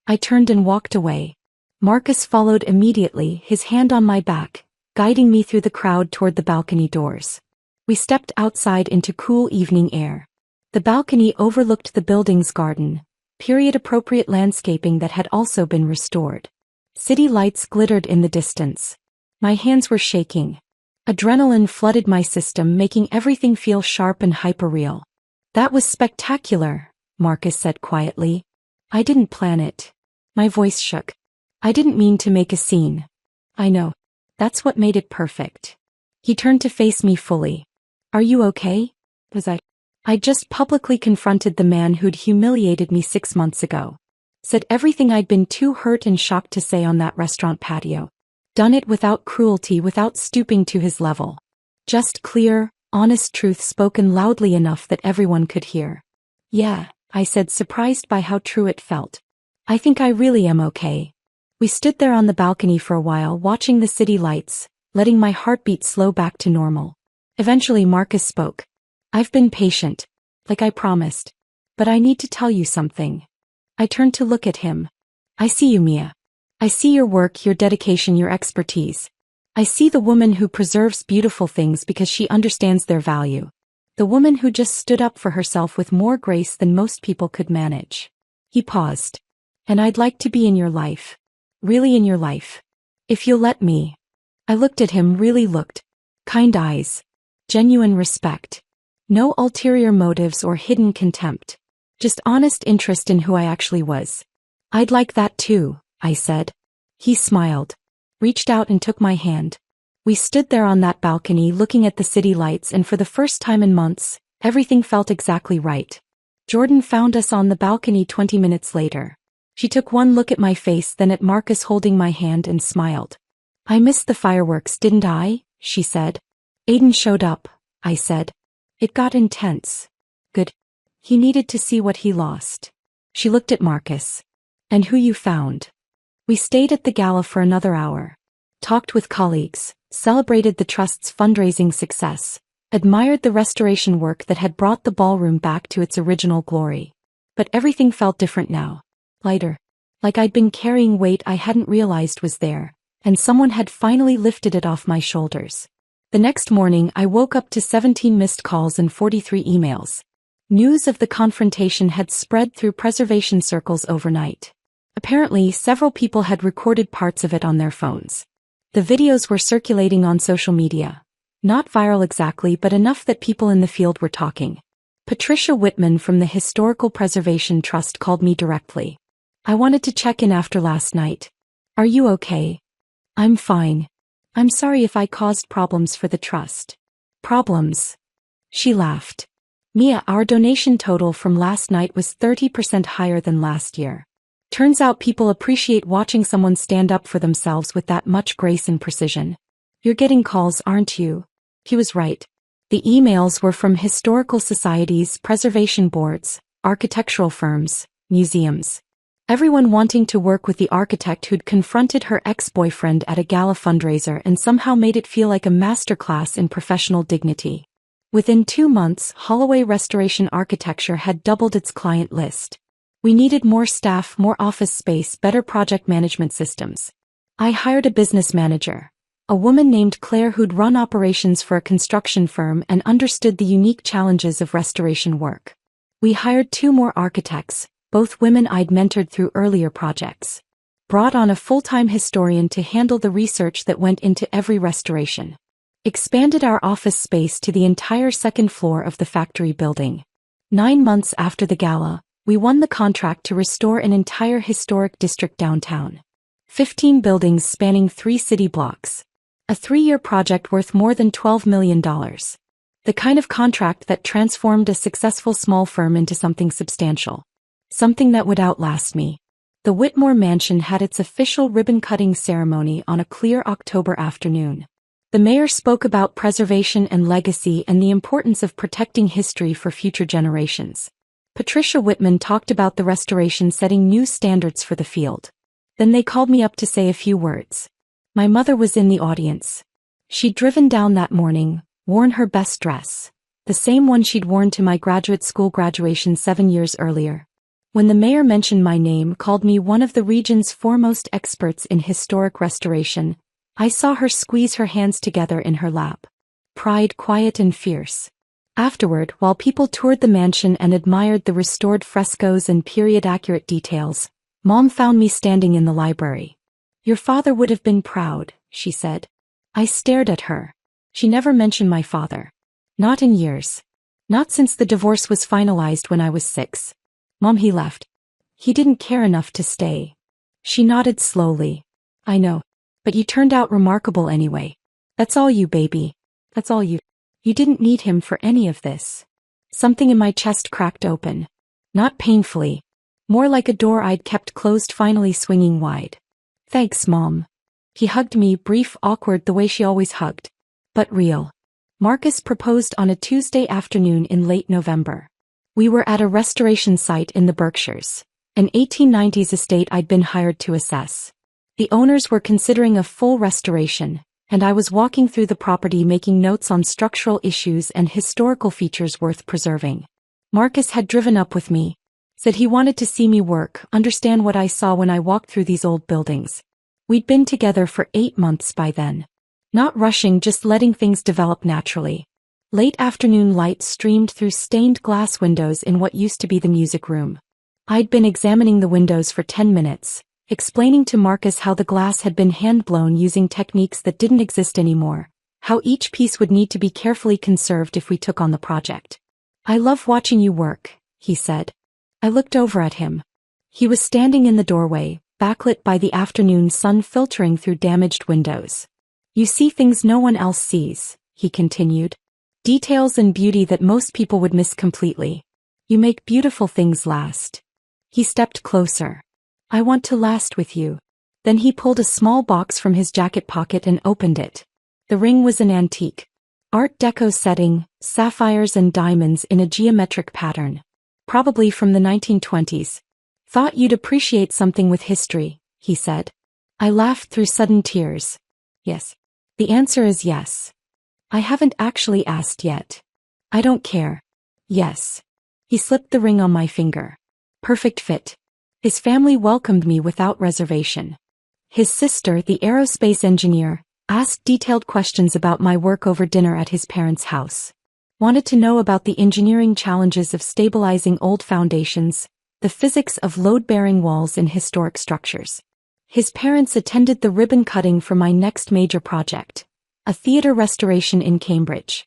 I turned and walked away. Marcus followed immediately, his hand on my back, guiding me through the crowd toward the balcony doors. We stepped outside into cool evening air. The balcony overlooked the building's garden, period-appropriate landscaping that had also been restored. City lights glittered in the distance. My hands were shaking. Adrenaline flooded my system, making everything feel sharp and hyper-real. That was spectacular, Marcus said quietly. I didn't plan it. My voice shook. I didn't mean to make a scene. I know. That's what made it perfect. He turned to face me fully. Are you okay? I just publicly confronted the man who'd humiliated me 6 months ago. Said everything I'd been too hurt and shocked to say on that restaurant patio. Done it without cruelty, without stooping to his level. Just clear, honest truth spoken loudly enough that everyone could hear. Yeah, I said, surprised by how true it felt. I think I really am okay. We stood there on the balcony for a while, watching the city lights, letting my heartbeat slow back to normal. Eventually Marcus spoke. I've been patient, like I promised. But I need to tell you something. I turned to look at him. I see you, Mia. I see your work, your dedication, your expertise. I see the woman who preserves beautiful things because she understands their value. The woman who just stood up for herself with more grace than most people could manage. He paused. And I'd like to be in your life. Really in your life. If you'll let me. I looked at him, really looked. Kind eyes. Genuine respect. No ulterior motives or hidden contempt. Just honest interest in who I actually was. I'd like that too, I said. He smiled. Reached out and took my hand. We stood there on that balcony looking at the city lights, and for the first time in months, everything felt exactly right. Jordan found us on the balcony 20 minutes later. She took one look at my face, then at Marcus holding my hand, and smiled. I missed the fireworks, didn't I? She said. Aiden showed up, I said. It got intense. Good. He needed to see what he lost. She looked at Marcus. And who you found? We stayed at the gala for another hour. Talked with colleagues, celebrated the trust's fundraising success, admired the restoration work that had brought the ballroom back to its original glory. But everything felt different now. Lighter. Like I'd been carrying weight I hadn't realized was there, and someone had finally lifted it off my shoulders. The next morning I woke up to 17 missed calls and 43 emails. News of the confrontation had spread through preservation circles overnight. Apparently, several people had recorded parts of it on their phones. The videos were circulating on social media. Not viral exactly, but enough that people in the field were talking. Patricia Whitman from the Historical Preservation Trust called me directly. I wanted to check in after last night. Are you okay? I'm fine. I'm sorry if I caused problems for the trust. Problems? She laughed. Mia, our donation total from last night was 30% higher than last year. Turns out people appreciate watching someone stand up for themselves with that much grace and precision. You're getting calls, aren't you? He was right. The emails were from historical societies, preservation boards, architectural firms, museums. Everyone wanting to work with the architect who'd confronted her ex-boyfriend at a gala fundraiser and somehow made it feel like a masterclass in professional dignity. Within 2 months, Holloway Restoration Architecture had doubled its client list. We needed more staff, more office space, better project management systems. I hired a business manager, a woman named Claire who'd run operations for a construction firm and understood the unique challenges of restoration work. We hired 2 more architects, both women I'd mentored through earlier projects. Brought on a full-time historian to handle the research that went into every restoration. Expanded our office space to the entire 2nd floor of the factory building. 9 months after the gala, we won the contract to restore an entire historic district downtown. 15 buildings spanning 3 city blocks. A 3-year project worth more than $12 million. The kind of contract that transformed a successful small firm into something substantial. Something that would outlast me. The Whitmore Mansion had its official ribbon-cutting ceremony on a clear October afternoon. The mayor spoke about preservation and legacy and the importance of protecting history for future generations. Patricia Whitman talked about the restoration setting new standards for the field. Then they called me up to say a few words. My mother was in the audience. She'd driven down that morning, worn her best dress, the same one she'd worn to my graduate school graduation 7 years earlier. When the mayor mentioned my name, called me one of the region's foremost experts in historic restoration, I saw her squeeze her hands together in her lap. Pride quiet and fierce. Afterward, while people toured the mansion and admired the restored frescoes and period-accurate details, Mom found me standing in the library. "Your father would have been proud," she said. I stared at her. She never mentioned my father. Not in years. Not since the divorce was finalized when I was 6. "Mom, he left. He didn't care enough to stay." She nodded slowly. "I know. But you turned out remarkable anyway. That's all you, baby. That's all you. You didn't need him for any of this." Something in my chest cracked open. Not painfully. More like a door I'd kept closed finally swinging wide. "Thanks, Mom." He hugged me, brief, awkward, the way she always hugged. But real. Marcus proposed on a Tuesday afternoon in late November. We were at a restoration site in the Berkshires, an 1890s estate I'd been hired to assess. The owners were considering a full restoration, and I was walking through the property making notes on structural issues and historical features worth preserving. Marcus had driven up with me, said he wanted to see me work, understand what I saw when I walked through these old buildings. We'd been together for 8 months by then. Not rushing, just letting things develop naturally. Late afternoon light streamed through stained glass windows in what used to be the music room. I'd been examining the windows for 10 minutes, explaining to Marcus how the glass had been hand-blown using techniques that didn't exist anymore, how each piece would need to be carefully conserved if we took on the project. "I love watching you work," he said. I looked over at him. He was standing in the doorway, backlit by the afternoon sun filtering through damaged windows. "You see things no one else sees," he continued. "Details and beauty that most people would miss completely. You make beautiful things last." He stepped closer. "I want to last with you." Then he pulled a small box from his jacket pocket and opened it. The ring was an antique Art Deco setting, sapphires and diamonds in a geometric pattern. Probably from the 1920s. "Thought you'd appreciate something with history," he said. I laughed through sudden tears. "Yes. The answer is yes. I haven't actually asked yet. I don't care." "Yes." He slipped the ring on my finger. Perfect fit. His family welcomed me without reservation. His sister, the aerospace engineer, asked detailed questions about my work over dinner at his parents' house. Wanted to know about the engineering challenges of stabilizing old foundations, the physics of load-bearing walls in historic structures. His parents attended the ribbon cutting for my next major project, a theater restoration in Cambridge.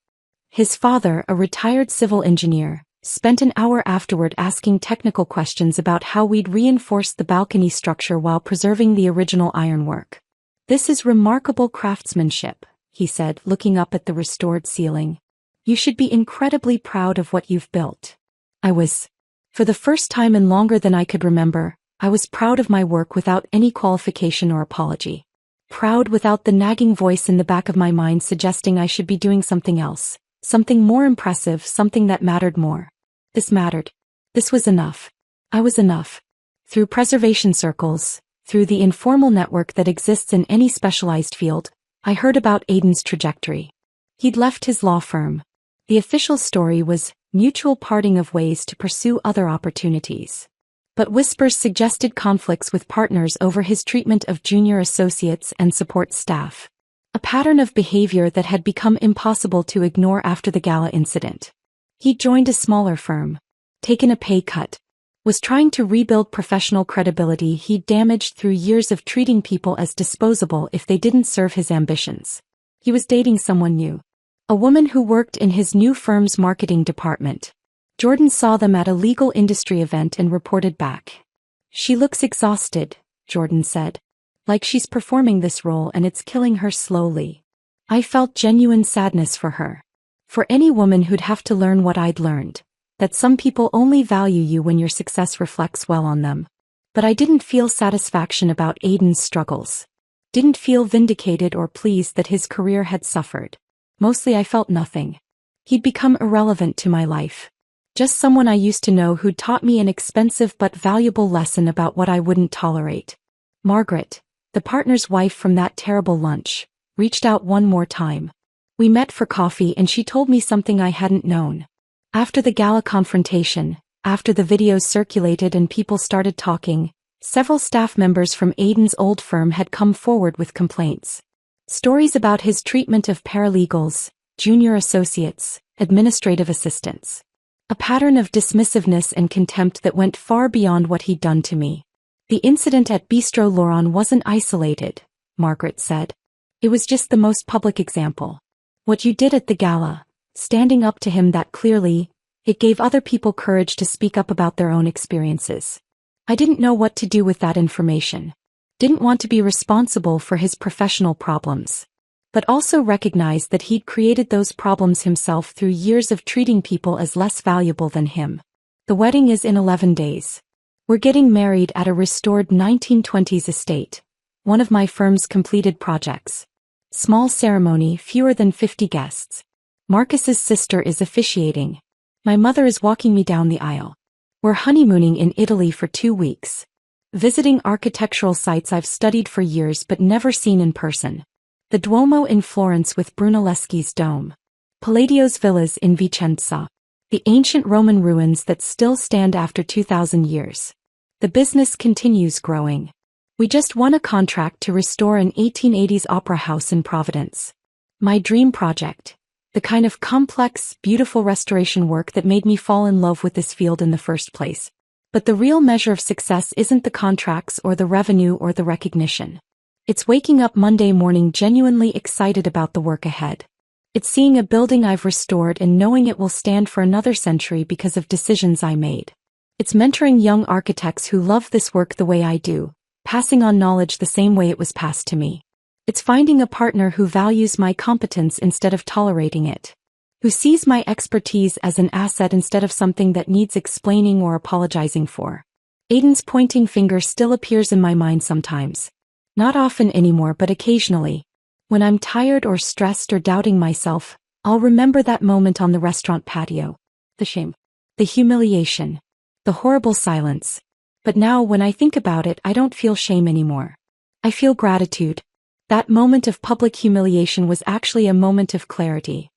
His father, a retired civil engineer, spent an hour afterward asking technical questions about how we'd reinforce the balcony structure while preserving the original ironwork. "This is remarkable craftsmanship," he said, looking up at the restored ceiling. "You should be incredibly proud of what you've built." I was. For the first time in longer than I could remember, I was proud of my work without any qualification or apology. Proud without the nagging voice in the back of my mind suggesting I should be doing something else, something more impressive, something that mattered more. This mattered. This was enough. I was enough. Through preservation circles, through the informal network that exists in any specialized field, I heard about Aidan's trajectory. He'd left his law firm. The official story was mutual parting of ways to pursue other opportunities. But whispers suggested conflicts with partners over his treatment of junior associates and support staff. A pattern of behavior that had become impossible to ignore after the gala incident. He joined a smaller firm, taken a pay cut, was trying to rebuild professional credibility he'd damaged through years of treating people as disposable if they didn't serve his ambitions. He was dating someone new. A woman who worked in his new firm's marketing department. Jordan saw them at a legal industry event and reported back. "She looks exhausted," Jordan said. "Like she's performing this role and it's killing her slowly." I felt genuine sadness for her. For any woman who'd have to learn what I'd learned. That some people only value you when your success reflects well on them. But I didn't feel satisfaction about Aidan's struggles. Didn't feel vindicated or pleased that his career had suffered. Mostly I felt nothing. He'd become irrelevant to my life. Just someone I used to know who'd taught me an expensive but valuable lesson about what I wouldn't tolerate. Margaret, the partner's wife from that terrible lunch, reached out one more time. We met for coffee and she told me something I hadn't known. After the gala confrontation, after the videos circulated and people started talking, several staff members from Aiden's old firm had come forward with complaints. Stories about his treatment of paralegals, junior associates, administrative assistants. A pattern of dismissiveness and contempt that went far beyond what he'd done to me. The incident at Bistro Laurent wasn't isolated, Margaret said. It was just the most public example. What you did at the gala, standing up to him that clearly, it gave other people courage to speak up about their own experiences. I didn't know what to do with that information. Didn't want to be responsible for his professional problems. But also recognized that he'd created those problems himself through years of treating people as less valuable than him. The wedding is in 11 days. We're getting married at a restored 1920s estate, one of my firm's completed projects. Small ceremony, fewer than 50 guests. Marcus's sister is officiating. My mother is walking me down the aisle. We're honeymooning in Italy for 2 weeks. Visiting architectural sites I've studied for years but never seen in person. The Duomo in Florence with Brunelleschi's dome. Palladio's villas in Vicenza. The ancient Roman ruins that still stand after 2,000 years. The business continues growing. We just won a contract to restore an 1880s opera house in Providence. My dream project. The kind of complex, beautiful restoration work that made me fall in love with this field in the first place. But the real measure of success isn't the contracts or the revenue or the recognition. It's waking up Monday morning genuinely excited about the work ahead. It's seeing a building I've restored and knowing it will stand for another century because of decisions I made. It's mentoring young architects who love this work the way I do, passing on knowledge the same way it was passed to me. It's finding a partner who values my competence instead of tolerating it. Who sees my expertise as an asset instead of something that needs explaining or apologizing for. Aiden's pointing finger still appears in my mind sometimes. Not often anymore but occasionally. When I'm tired or stressed or doubting myself, I'll remember that moment on the restaurant patio. The shame. The humiliation. The horrible silence. But now when I think about it I don't feel shame anymore. I feel gratitude. That moment of public humiliation was actually a moment of clarity.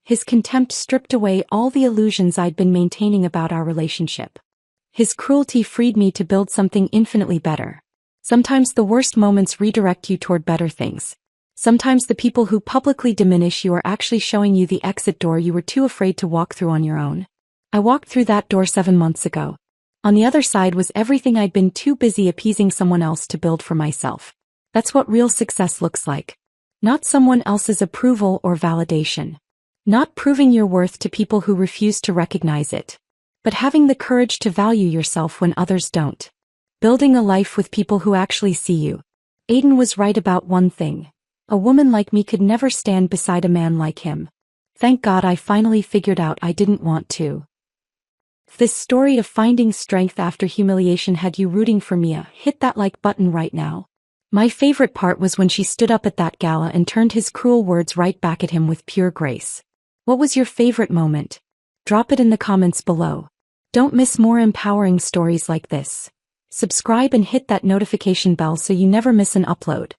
His contempt stripped away all the illusions I'd been maintaining about our relationship. His cruelty freed me to build something infinitely better. Sometimes the worst moments redirect you toward better things. Sometimes the people who publicly diminish you are actually showing you the exit door you were too afraid to walk through on your own. I walked through that door 7 months ago. On the other side was everything I'd been too busy appeasing someone else to build for myself. That's what real success looks like. Not someone else's approval or validation. Not proving your worth to people who refuse to recognize it. But having the courage to value yourself when others don't. Building a life with people who actually see you. Aiden was right about one thing. A woman like me could never stand beside a man like him. Thank God I finally figured out I didn't want to. If this story of finding strength after humiliation had you rooting for Mia, hit that like button right now. My favorite part was when she stood up at that gala and turned his cruel words right back at him with pure grace. What was your favorite moment? Drop it in the comments below. Don't miss more empowering stories like this. Subscribe and hit that notification bell so you never miss an upload.